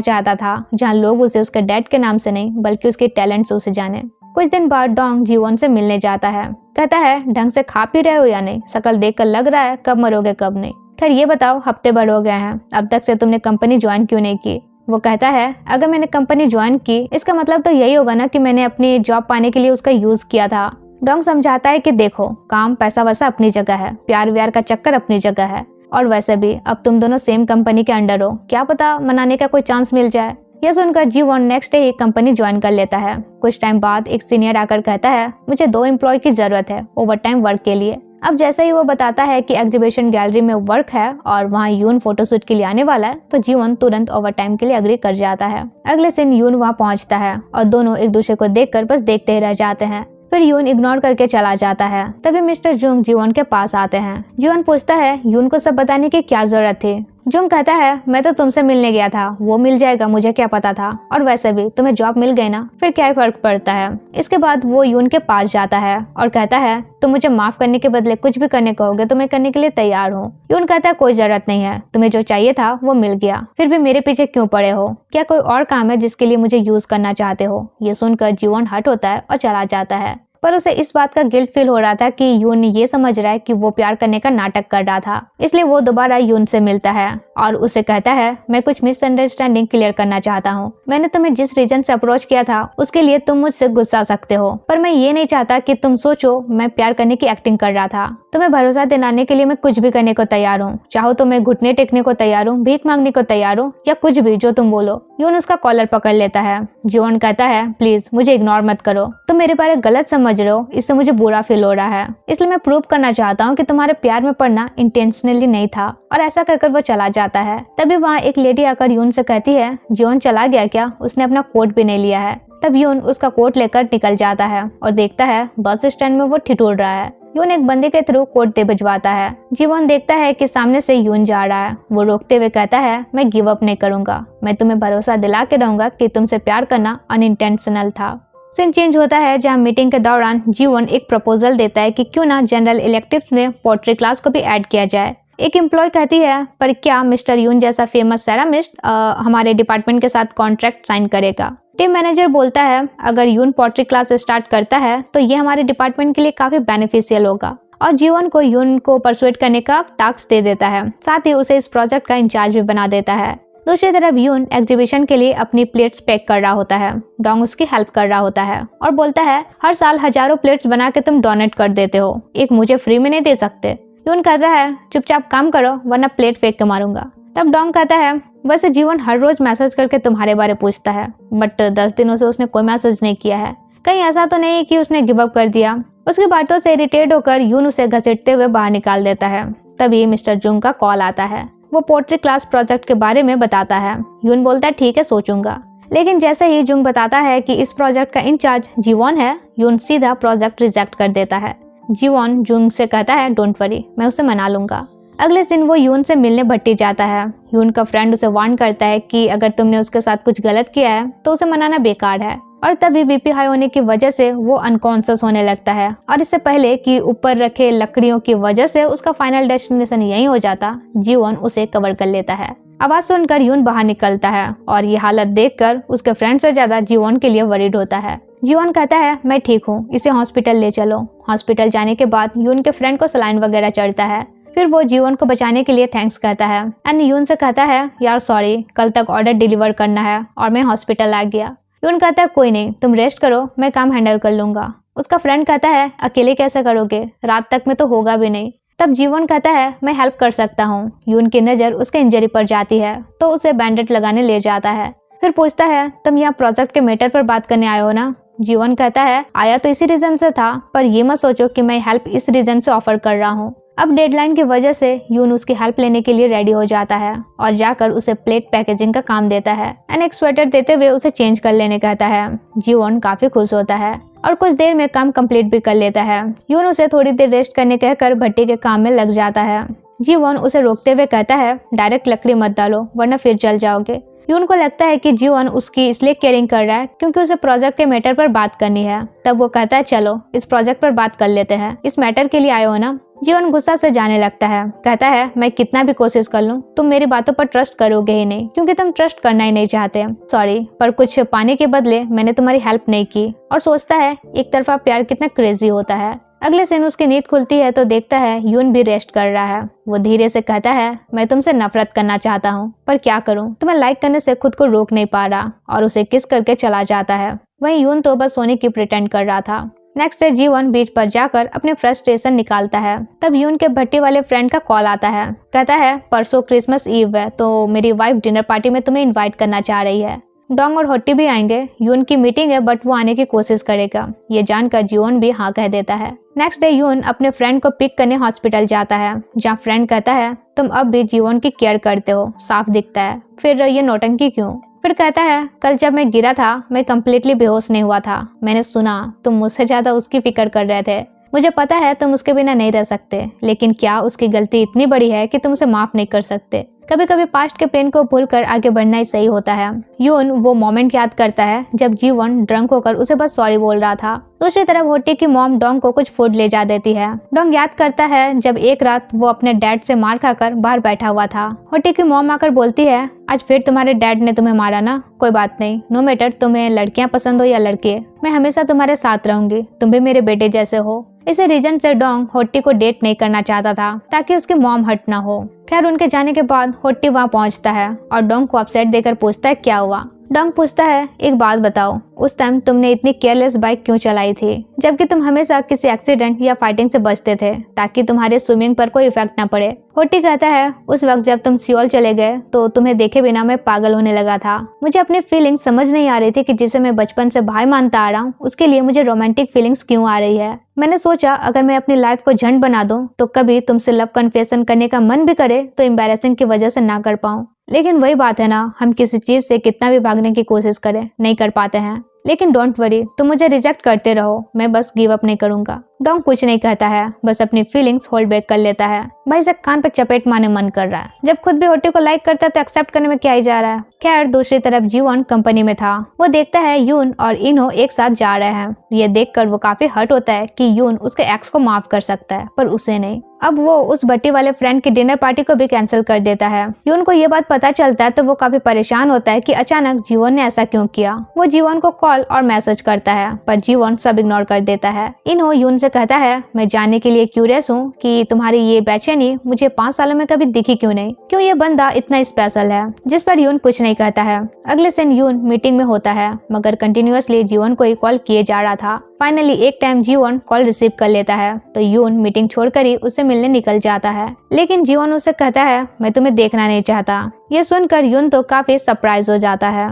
Speaker 1: चाहता था जहाँ लोग उसे उसके डैड के नाम से नहीं बल्कि उसके टैलेंट से उसे जाने। कुछ दिन बाद डोंग जीवन से मिलने जाता है। कहता है ढंग से खा पी रहे हो या नहीं? शक्ल देखकर लग रहा है कब मरोगे कब नहीं। खैर ये बताओ हफ्ते भर हो गए हैं, अब तक से तुमने कंपनी ज्वाइन क्यों नहीं की? वो कहता है अगर मैंने कंपनी ज्वाइन की इसका मतलब तो यही होगा ना कि मैंने अपनी जॉब पाने के लिए उसका यूज किया था। डोंग समझाता है कि देखो काम पैसा वैसा अपनी जगह है, प्यार व्यार का चक्कर अपनी जगह है, और वैसे भी अब तुम दोनों सेम कंपनी के अंडर हो, क्या पता मनाने का कोई चांस मिल जाए। यह सुनकर जीवन नेक्स्ट डे ही कंपनी ज्वाइन कर लेता है। कुछ टाइम बाद एक सीनियर आकर कहता है मुझे 2 एम्प्लॉय की जरूरत है ओवर टाइम वर्क के लिए। अब जैसे ही वो बताता है कि एग्जीबिशन गैलरी में वर्क है और वहाँ यून फोटोशूट के लिए आने वाला है तो जीवन तुरंत ओवर टाइम के लिए अग्री कर जाता है। अगले दिन यून वहाँ पहुँचता है और दोनों एक दूसरे को देखकर बस देखते ही रह जाते हैं। फिर यून इग्नोर करके चला जाता है। तभी मिस्टर जुंग जीवन के पास आते हैं। जीवन पूछता है यून को सब बताने की क्या जरूरत थी? जुंग कहता है मैं तो तुमसे मिलने गया था, वो मिल जाएगा मुझे क्या पता था, और वैसे भी तुम्हें जॉब मिल गई ना, फिर क्या फर्क पड़ता है। इसके बाद वो यून के पास जाता है और कहता है तुम मुझे माफ करने के बदले कुछ भी करने कहोगे तो मैं करने के लिए तैयार हूँ। यून कहता है कोई जरूरत नहीं है, तुम्हें जो चाहिए था वो मिल गया, फिर भी मेरे पीछे क्यों पड़े हो? क्या कोई और काम है जिसके लिए मुझे यूज करना चाहते हो? ये सुनकर जीवन हट होता है और चला जाता है। पर उसे इस बात का गिल्ट फील हो रहा था कि यून ये समझ रहा है कि वो प्यार करने का नाटक कर रहा था। इसलिए वो दोबारा यून से मिलता है और उसे कहता है मैं कुछ मिसअंडरस्टैंडिंग क्लियर करना चाहता हूँ। मैंने तुम्हें जिस रीजन से अप्रोच किया था उसके लिए तुम मुझसे गुस्सा सकते हो, पर मैं ये नहीं चाहता कि तुम सोचो मैं प्यार करने की एक्टिंग कर रहा था। तुम्हें भरोसा दिलाने के लिए मैं कुछ भी करने को तैयार हूँ, चाहो तो मैं घुटने टेकने को तैयार हूँ, भीख मांगने को तैयार हूँ, या कुछ भी जो तुम बोलो। यून उसका कॉलर पकड़ लेता है। जीवन कहता है प्लीज मुझे इग्नोर मत करो, तुम मेरे बारे गलत समझ रहे हो, इससे मुझे बुरा फील हो रहा है, इसलिए मैं प्रूव करना चाहता हूँ कि तुम्हारे प्यार में पड़ना इंटेंशनली नहीं था। और ऐसा कहकर वो चला जाता है। तभी वहाँ एक लेडी आकर यून से कहती है जीवन चला गया क्या? उसने अपना कोट भी नहीं लिया है। तब यून उसका कोट लेकर निकल जाता है और देखता है बस स्टैंड में वो ठिठुर रहा है। यून एक बंदे के थ्रू कोट दे भिजवाता है। जीवन देखता है कि सामने से यून जा रहा है। वो रोकते हुए कहता है मैं गिव अप नहीं करूंगा, मैं तुम्हें भरोसा दिला के रहूंगा कि तुमसे प्यार करना अनइंटेंशनल था। सीन चेंज होता है जहाँ मीटिंग के दौरान जीवन एक प्रपोजल देता है कि क्यों ना जनरल इलेक्टिव में पोट्री क्लास को भी ऐड किया जाए। एक एम्प्लॉय कहती है, पर क्या मिस्टर यून जैसा फेमस सेरामिस्ट हमारे डिपार्टमेंट के साथ कॉन्ट्रैक्ट साइन करेगा? टीम मैनेजर बोलता है, अगर यून पॉटरी क्लास स्टार्ट करता है तो ये हमारे डिपार्टमेंट के लिए काफी बेनिफिशियल होगा। और जीवन को यून को परसुएट करने का टास्क दे देता है, साथ ही उसे इस प्रोजेक्ट का इंचार्ज भी बना देता है। दूसरी तरफ यून एग्जीबिशन के लिए अपनी प्लेट्स पैक कर रहा होता है। डोंग उसकी हेल्प कर रहा होता है और बोलता है, हर साल हजारों प्लेट्स बना के तुम डोनेट कर देते हो, एक मुझे फ्री में नहीं दे सकते? यून कहता है, चुपचाप काम करो वरना प्लेट फेंक के मारूंगा। तब डोंग कहता है, वैसे जीवन हर रोज मैसेज करके तुम्हारे बारे पूछता है, बट 10 दिनों से उसने कोई मैसेज नहीं किया है। कहीं ऐसा तो नहीं कि उसने गिव अप कर दिया? उसकी बातों से इरिटेट होकर यून उसे घसीटते हुए बाहर निकाल देता है। तभी मिस्टर जुंग का कॉल आता है। वो पोट्री क्लास प्रोजेक्ट के बारे में बताता है। यून बोलता है, ठीक है सोचूंगा। लेकिन जैसे ही जुंग बताता है कि इस प्रोजेक्ट का इंचार्ज जीवॉन है, यून सीधा प्रोजेक्ट रिजेक्ट कर देता है। जीवॉन जुंग से कहता है, डोंट वरी, मैं उसे मना लूंगा। अगले दिन वो यून से मिलने भट्टी जाता है। यून का फ्रेंड उसे वार्न करता है कि अगर तुमने उसके साथ कुछ गलत किया है तो उसे मनाना बेकार है। और तभी बीपी हाई होने की वजह से वो अनकॉन्शियस होने लगता है और इससे पहले कि ऊपर रखे लकड़ियों की वजह से उसका फाइनल डेस्टिनेशन यही हो जाता, जीवन उसे कवर कर लेता है। आवाज सुनकर यून बाहर निकलता है और ये हालत देखकर उसके फ्रेंड से ज्यादा जीवन के लिए वरीड होता है। जीवन कहता है, मैं ठीक हूँ, इसे हॉस्पिटल ले चलो। हॉस्पिटल जाने के बाद यून के फ्रेंड को सलाइन वगैरह चढ़ता है। फिर वो जीवन को बचाने के लिए थैंक्स कहता है एंड यून से कहता है, यार सॉरी, कल तक ऑर्डर डिलीवर करना है और मैं हॉस्पिटल आ गया। यून कहता है, कोई नहीं, तुम रेस्ट करो, मैं काम हैंडल कर लूंगा। उसका फ्रेंड कहता है, अकेले कैसे करोगे, रात तक में तो होगा भी नहीं। तब जीवन कहता है, मैं हेल्प कर सकता हूँ। यून की नज़र उसके इंजरी पर जाती है तो उसे बैंडेड लगाने ले जाता है। फिर पूछता है, तुम यहाँ प्रोजेक्ट के मैटर पर बात करने आए हो ना? जीवन कहता है, आया तो इसी रीजन से था, पर ये मत सोचो कि मैं हेल्प इस रीजन से ऑफर कर रहा हूँ। अब डेडलाइन की वजह से यून उसकी हेल्प लेने के लिए रेडी हो जाता है और जाकर उसे प्लेट पैकेजिंग का काम देता है एंड एक स्वेटर देते हुए उसे चेंज कर लेने कहता है। जीवन काफी खुश होता है और कुछ देर में काम कंप्लीट भी कर लेता है। यून उसे थोड़ी देर रेस्ट करने कहकर भट्टी के काम में लग जाता है। जीवन उसे रोकते हुए कहता है, डायरेक्ट लकड़ी मत डालो वरना फिर जल जाओगे। यून को लगता है कि जीवन उसकी इसलिए केयरिंग कर रहा है क्योंकि उसे प्रोजेक्ट के मैटर पर बात करनी है। तब वो कहता है, चलो इस प्रोजेक्ट पर बात कर लेते हैं, इस मैटर के लिए आए हो ना? जीवन गुस्सा से जाने लगता है, कहता है, मैं कितना भी कोशिश कर लूं तुम मेरी बातों पर ट्रस्ट करोगे ही नहीं क्योंकि तुम ट्रस्ट करना ही नहीं चाहते। सॉरी, पर कुछ पाने के बदले मैंने तुम्हारी हेल्प नहीं की। और सोचता है एक तरफा प्यार कितना क्रेजी होता है। अगले दिन उसकी नींद खुलती है तो देखता है यून भी रेस्ट कर रहा है। वो धीरे से कहता है, मैं तुमसे नफरत करना चाहता हूँ पर क्या करूँ, तुम्हें लाइक करने से खुद को रोक नहीं पा रहा, और उसे किस करके चला जाता है। वहीं यून तो बस सोने की प्रिटेंड कर रहा था। नेक्स्ट डे जीवन बीच पर जाकर अपने फ्रस्ट्रेशन निकालता है। तब यून के भट्टी वाले फ्रेंड का कॉल आता है। कहता है, परसों क्रिसमस ईव है तो मेरी वाइफ डिनर पार्टी में तुम्हें इनवाइट करना चाह रही है। डोंग और होट्टी भी आएंगे। यून की मीटिंग है बट वो आने की कोशिश करेगा। ये जानकर जीवन भी हाँ कह देता है। नेक्स्ट डे यून अपने फ्रेंड को पिक करने हॉस्पिटल जाता है, जहाँ फ्रेंड कहता है, तुम अब भी जीवन की केयर करते हो, साफ दिखता है, फिर ये नौटंकी क्यों? फिर कहता है, कल जब मैं गिरा था मैं कम्प्लीटली बेहोश नहीं हुआ था। मैंने सुना तुम मुझसे ज्यादा उसकी फिक्र कर रहे थे। मुझे पता है तुम उसके बिना नहीं रह सकते, लेकिन क्या उसकी गलती इतनी बड़ी है कि तुम उसे माफ नहीं कर सकते? कभी कभी पास्ट के पेन को भूलकर आगे बढ़ना ही सही होता है। यून वो मोमेंट याद करता है जब जीवन ड्रंक होकर उसे बस सॉरी बोल रहा था। दूसरी तरफ होट्टी की मॉम डोंग को कुछ फूड ले जा देती है। डोंग याद करता है जब एक रात वो अपने डैड से मार खाकर बाहर बैठा हुआ था। होट्टी की मॉम आकर बोलती है, आज फिर तुम्हारे डैड ने तुम्हें मारा ना? कोई बात नहीं, नो मैटर तुम्हें लड़कियां पसंद हो या लड़के, मैं हमेशा तुम्हारे साथ रहूंगी, तुम भी मेरे बेटे जैसे हो। इसी रीजन से डोंग होट्टी को डेट नहीं करना चाहता था ताकि उसकी मॉम हट ना हो। खैर उनके जाने के बाद होट्टी वहाँ पहुँचता है और डोंग को अपसेट देकर पूछता है, क्या हुआ? डोंग पूछता है, एक बात बताओ, उस टाइम तुमने इतनी केयरलेस बाइक क्यों चलाई थी, जबकि तुम हमेशा किसी एक्सीडेंट या फाइटिंग से बचते थे ताकि तुम्हारे स्विमिंग पर कोई इफेक्ट न पड़े? होट्टी कहता है, उस वक्त जब तुम सियोल चले गए तो तुम्हें देखे बिना मैं पागल होने लगा था। मुझे अपनी फीलिंग्स समझ नहीं आ रही थी कि जिसे मैं बचपन से भाई मानता आ रहा हूँ उसके लिए मुझे रोमांटिक फीलिंग्स क्यों आ रही है। मैंने सोचा अगर मैं अपनी लाइफ को झंड बना दूं तो कभी तुमसे लव कन्फेशन करने का मन भी करे तो एम्बैरेसिंग की वजह से ना कर पाऊं। लेकिन वही बात है ना, हम किसी चीज से कितना भी भागने की कोशिश करें नहीं कर पाते हैं। लेकिन डोंट वरी, तुम मुझे रिजेक्ट करते रहो, मैं बस गिव अप नहीं करूंगा। डोंग कुछ नहीं कहता है, बस अपनी फीलिंग्स होल्ड बैक कर लेता है। भाई से कान पे चपेट मारने मन कर रहा है। जब खुद भी होट्टी को लाइक करता है तो एक्सेप्ट करने में क्या ही जा रहा है। खैर दूसरी तरफ जीवॉन कंपनी में था। वो देखता है यून और इनो एक साथ जा रहे हैं। ये देखकर वो काफी हर्ट होता है कि यून उसके एक्स को माफ कर सकता है पर उसे नहीं। अब वो उस भट्टी वाले फ्रेंड की डिनर पार्टी को भी कैंसिल कर देता है। यून को ये बात पता चलता है तो वो काफी परेशान होता है कि अचानक जीवॉन ने ऐसा क्यों किया। वो जीवॉन को कॉल और मैसेज करता है पर जीवॉन सब इग्नोर कर देता है। इनो यून से कहता है, मैं जानने के लिए क्यूरियस हूँ कि तुम्हारी ये बेचैनी मुझे 5 सालों में कभी दिखी क्यों नहीं। क्यों ये बंदा इतना स्पेशल है। जिस पर यून कुछ नहीं कहता है। अगले दिन यून मीटिंग में होता है मगर कंटिन्यूअसली जीवॉन को ही कॉल किए जा रहा था। फाइनली एक टाइम जीवॉन कॉल रिसीव कर लेता है तो यून मीटिंग छोड़कर ही उसे मिलने निकल जाता है। लेकिन जीवॉन उसे कहता है, मैं तुम्हें देखना नहीं चाहता। ये सुनकर यून तो काफी सरप्राइज हो जाता है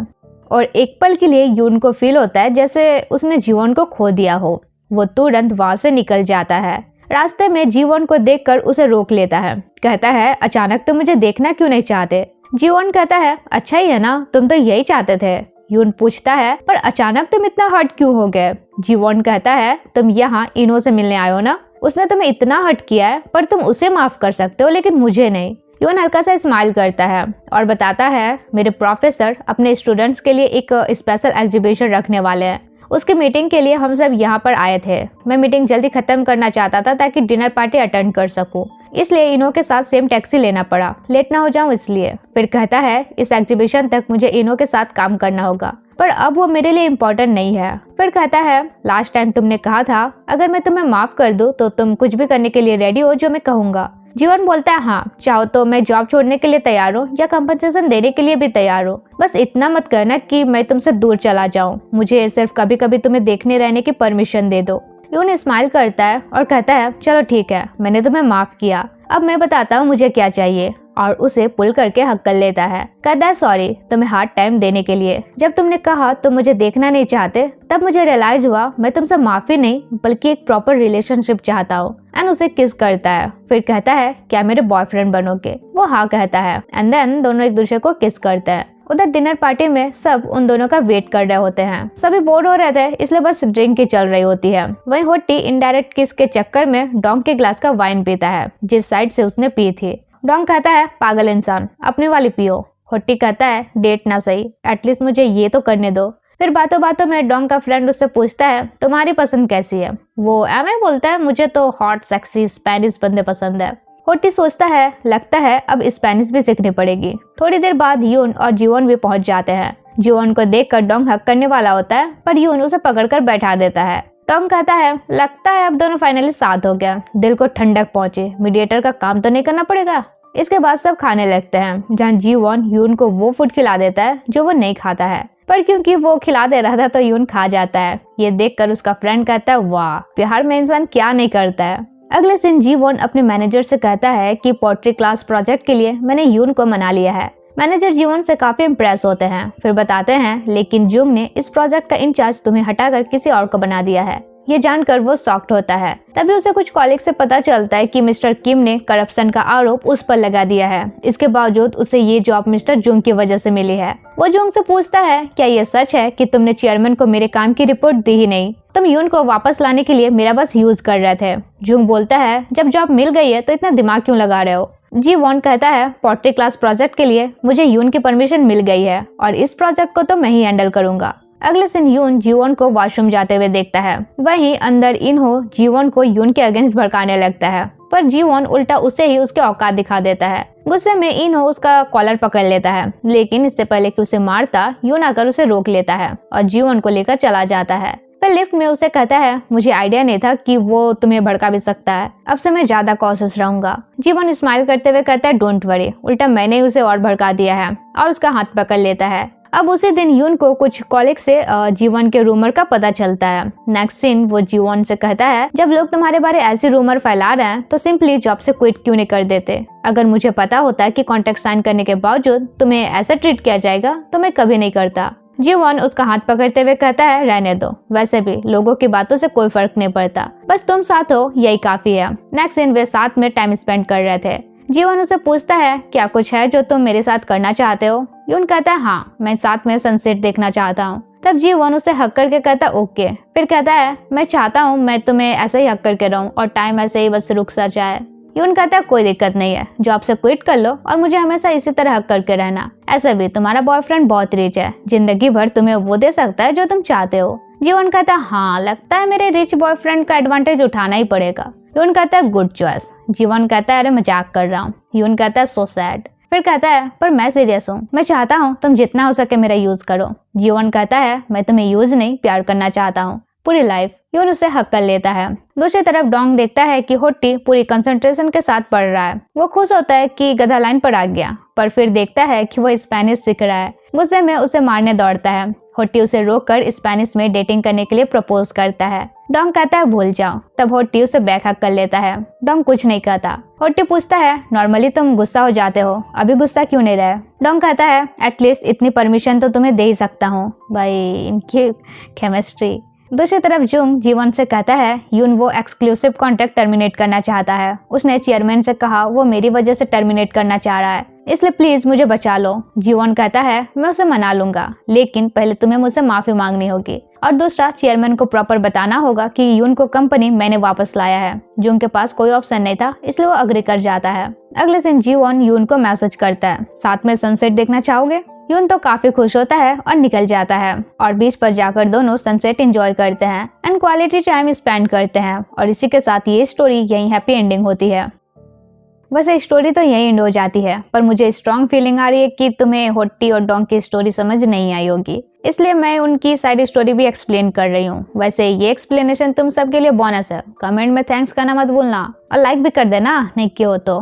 Speaker 1: और एक पल के लिए यून को फील होता है जैसे उसने जीवॉन को खो दिया हो। वो तुरंत वहां से निकल जाता है। रास्ते में जीवॉन को देखकर उसे रोक लेता है। कहता है, अचानक तुम मुझे देखना क्यों नहीं चाहते। जीवॉन कहता है, अच्छा ही है ना, तुम तो यही चाहते थे। यून पूछता है, पर अचानक तुम इतना हर्ट क्यों हो गए। जीवॉन कहता है, तुम यहाँ इनो से मिलने आए हो ना, उसने तुम्हें इतना हर्ट किया है पर तुम उसे माफ कर सकते हो लेकिन मुझे नहीं। यून हल्का सा स्माइल करता है और बताता है, मेरे प्रोफेसर अपने स्टूडेंट्स के लिए एक स्पेशल एग्जीबिशन रखने वाले हैं। उसकी मीटिंग के लिए हम सब यहाँ पर आए थे। मैं मीटिंग जल्दी खत्म करना चाहता था ताकि डिनर पार्टी अटेंड कर सकूं। इसलिए इनो के साथ सेम टैक्सी लेना पड़ा, लेट ना हो जाऊं इसलिए। फिर कहता है, इस एग्जीबिशन तक मुझे इनो के साथ काम करना होगा पर अब वो मेरे लिए इम्पोर्टेंट नहीं है। फिर कहता है, लास्ट टाइम तुमने कहा था अगर मैं तुम्हें माफ कर दूं तो तुम कुछ भी करने के लिए रेडी हो जो मैं कहूँगा। जीवन बोलता है, हाँ चाहो तो मैं जॉब छोड़ने के लिए तैयार हूँ या कंपनसेशन देने के लिए भी तैयार हूँ। बस इतना मत करना कि मैं तुमसे दूर चला जाऊँ। मुझे सिर्फ कभी कभी तुम्हें देखने रहने की परमिशन दे दो। यून स्माइल करता है और कहता है, चलो ठीक है, मैंने तुम्हें माफ किया। अब मैं बताता हूँ मुझे क्या चाहिए। और उसे पुल करके हक कर लेता है। कहता है, सॉरी तुम्हें हार्ड टाइम देने के लिए। जब तुमने कहा तुम मुझे देखना नहीं चाहते तब मुझे रियलाइज हुआ मैं तुमसे माफी नहीं बल्कि एक प्रॉपर रिलेशनशिप चाहता हूँ। एंड उसे किस करता है। फिर कहता है, क्या मेरे बॉयफ्रेंड बनोगे। वो हाँ कहता है एंड देन दोनों एक दूसरे को किस करते हैं। उधर डिनर पार्टी में सब उन दोनों का वेट कर रहे होते हैं। सभी बोर हो रहे थे इसलिए बस ड्रिंक ही चल रही होती है। वहीं होट्टी इनडायरेक्ट किस के चक्कर में डोंग के ग्लास का वाइन पीता है जिस साइड से उसने पी थी। डोंग कहता है, पागल इंसान, अपने वाली पियो। होट्टी कहता है, डेट ना सही, एटलीस्ट मुझे ये तो करने दो। फिर बातों बातों में डोंग का फ्रेंड उससे पूछता है, तुम्हारी पसंद कैसी है। वो एम बोलता है, मुझे तो हॉट सेक्सी स्पेनिश बंदे पसंद है। होट्टी सोचता है, लगता है अब स्पेनिश भी सीखनी पड़ेगी। थोड़ी देर बाद यून और जीवन भी पहुंच जाते हैं। जीवन को देखकर डोंग हक करने वाला होता है पर यून उसे पकड़कर बैठा देता है। डोंग कहता है, लगता है अब दोनों फाइनली साथ हो गया। दिल को ठंडक पहुंची, मीडिएटर का काम तो नहीं करना पड़ेगा। इसके बाद सब खाने लगते हैं जहाँ जीवन यून को वो फूड खिला देता है जो वो नहीं खाता है पर क्योंकि वो खिला दे रहा था तो यून खा जाता है। ये देखकर उसका फ्रेंड कहता है, वाह प्यार में इंसान क्या नहीं करता है। अगले दिन जीवन अपने मैनेजर से कहता है कि पोट्री क्लास प्रोजेक्ट के लिए मैंने यून को मना लिया है। मैनेजर जीवन से काफी इम्प्रेस होते हैं। फिर बताते हैं, लेकिन जुंग ने इस प्रोजेक्ट का इंचार्ज तुम्हें हटाकर किसी और को बना दिया है। ये जानकर वो शॉक्ड होता है। तभी उसे कुछ कॉलीग से पता चलता है कि मिस्टर किम ने करप्शन का आरोप उस पर लगा दिया है। इसके बावजूद उसे ये जॉब मिस्टर जुंग की वजह से मिली है। वो जुंग से पूछता है, क्या ये सच है कि तुमने चेयरमैन को मेरे काम की रिपोर्ट दी ही नहीं, तुम यून को वापस लाने के लिए मेरा बस यूज कर रहे थे। जुंग बोलता है, जब जॉब मिल गई है तो इतना दिमाग क्यों लगा रहे हो। जी वॉन कहता है, पोट्री क्लास प्रोजेक्ट के लिए मुझे यून की परमिशन मिल गई है और इस प्रोजेक्ट को तो मैं ही हैंडल करूंगा। अगले दिन यून जीवन को वॉशरूम जाते हुए देखता है। वहीं अंदर इन्हो जीवन को यून के अगेंस्ट भड़काने लगता है पर जीवन उल्टा उसे ही उसके औकात दिखा देता है। गुस्से में इन्हो उसका कॉलर पकड़ लेता है लेकिन इससे पहले कि उसे मारता यून आकर उसे रोक लेता है और जीवन को लेकर चला जाता है। फिर लिफ्ट में उसे कहता है, मुझे आइडिया नहीं था कि वो तुम्हें भड़का भी सकता है, अब से मैं ज्यादा कॉशियस रहूंगा। जीवन स्माइल करते हुए कहता है, डोंट वरी, उल्टा मैंने उसे और भड़का दिया है और उसका हाथ पकड़ लेता है। अब उसी दिन यून को कुछ कॉलीग से जीवन के रूमर का पता चलता है। नेक्स्ट सीन वो जीवन से कहता है, जब लोग तुम्हारे बारे ऐसी रूमर फैला रहे हैं तो सिंपली जॉब से क्विट क्यों नहीं कर देते। अगर मुझे पता होता कि कॉन्ट्रैक्ट साइन करने के बावजूद तुम्हें ऐसा ट्रीट किया जाएगा तो मैं कभी नहीं करता। जीवन उसका हाथ पकड़ते हुए कहता है, रहने दो, वैसे भी लोगों की बातों से कोई फर्क नहीं पड़ता, बस तुम साथ हो यही काफी है। नेक्स्ट दिन वे साथ में टाइम स्पेंड कर रहे थे। जीवन उसे पूछता है क्या कुछ है जो तुम मेरे साथ करना चाहते हो। यून कहता है हाँ, मैं साथ में सनसेट देखना चाहता हूँ। तब जीवन उसे हक करके कहता है ओके। फिर कहता है मैं चाहता हूँ मैं तुम्हें ऐसे ही हक करके रहूं और टाइम ऐसे ही बस रुक सा जाए। यून कहता है कोई दिक्कत नहीं है, जॉब से क्विट कर लो और मुझे हमेशा इसी तरह हक करके रहना। ऐसे भी तुम्हारा बॉयफ्रेंड बहुत रिच है, जिंदगी भर तुम्हें वो दे सकता है जो तुम चाहते हो। जीवन कहता है हाँ, लगता है मेरे रिच बॉयफ्रेंड का एडवांटेज उठाना ही पड़ेगा। यून कहता है गुड चॉइस। जीवन कहता है अरे मजाक कर रहा हूँ। यून कहता है सो सैड। फिर कहता है पर मैं सीरियस हूँ, मैं चाहता हूँ तुम जितना हो सके मेरा यूज करो। जीवन कहता है मैं तुम्हें यूज नहीं प्यार करना चाहता हूँ पूरी लाइफ। यून उसे हक कर लेता है। दूसरी तरफ डोंग देखता है कि होट्टी पूरी कंसंट्रेशन के साथ पढ़ रहा है। वो खुश होता है कि गधा लाइन पर आ गया, पर फिर देखता है कि वो स्पेनिश सीख रहा है। गुस्से में उसे मारने दौड़ता है। होट्टी उसे रोककर स्पेनिश में डेटिंग करने के लिए प्रपोज करता है। डोंग कहता है भूल जाओ। तब होट्टी उसे बैक हक कर लेता है। डोंग कुछ नहीं कहता। होट्टी पूछता है नॉर्मली तुम गुस्सा हो जाते हो, अभी गुस्सा क्यों नहीं रहे। डोंग कहता है एटलीस्ट इतनी परमिशन तो तुम्हें दे ही सकता हूँ। भाई इनकी केमिस्ट्री। दूसरी तरफ जुंग जीवन से कहता है यून वो एक्सक्लूसिव कॉन्ट्रैक्ट टर्मिनेट करना चाहता है। उसने चेयरमैन से कहा वो मेरी वजह से टर्मिनेट करना चाह रहा है, इसलिए प्लीज मुझे बचा लो। जीवन कहता है मैं उसे मना लूंगा, लेकिन पहले तुम्हें मुझसे माफी मांगनी होगी और दूसरा चेयरमैन को प्रॉपर बताना होगा कि यून को कंपनी मैंने वापस लाया है। जुंग के पास कोई ऑप्शन नहीं था, इसलिए वो अग्री कर जाता है। अगले दिन जीवन यून को मैसेज करता है साथ में सनसेट देखना चाहोगे। यून तो काफी खुश होता है और निकल जाता है और बीच पर जाकर दोनों सनसेट एंजॉय करते हैं एंड क्वालिटी टाइम स्पेंड करते हैं। और इसी के साथ ये स्टोरी यही हैप्पी एंडिंग होती है। वैसे स्टोरी तो यही एंड हो जाती है, पर मुझे स्ट्रॉन्ग फीलिंग आ रही है कि तुम्हें होट्टी और डोंग की स्टोरी समझ नहीं आई होगी, इसलिए मैं उनकी साइड स्टोरी भी एक्सप्लेन कर रही हूँ। वैसे ये एक्सप्लेनेशन तुम सबके लिए बोनस है। कमेंट में थैंक्स कहना मत भूलना और लाइक भी कर देना नहीं किया हो तो,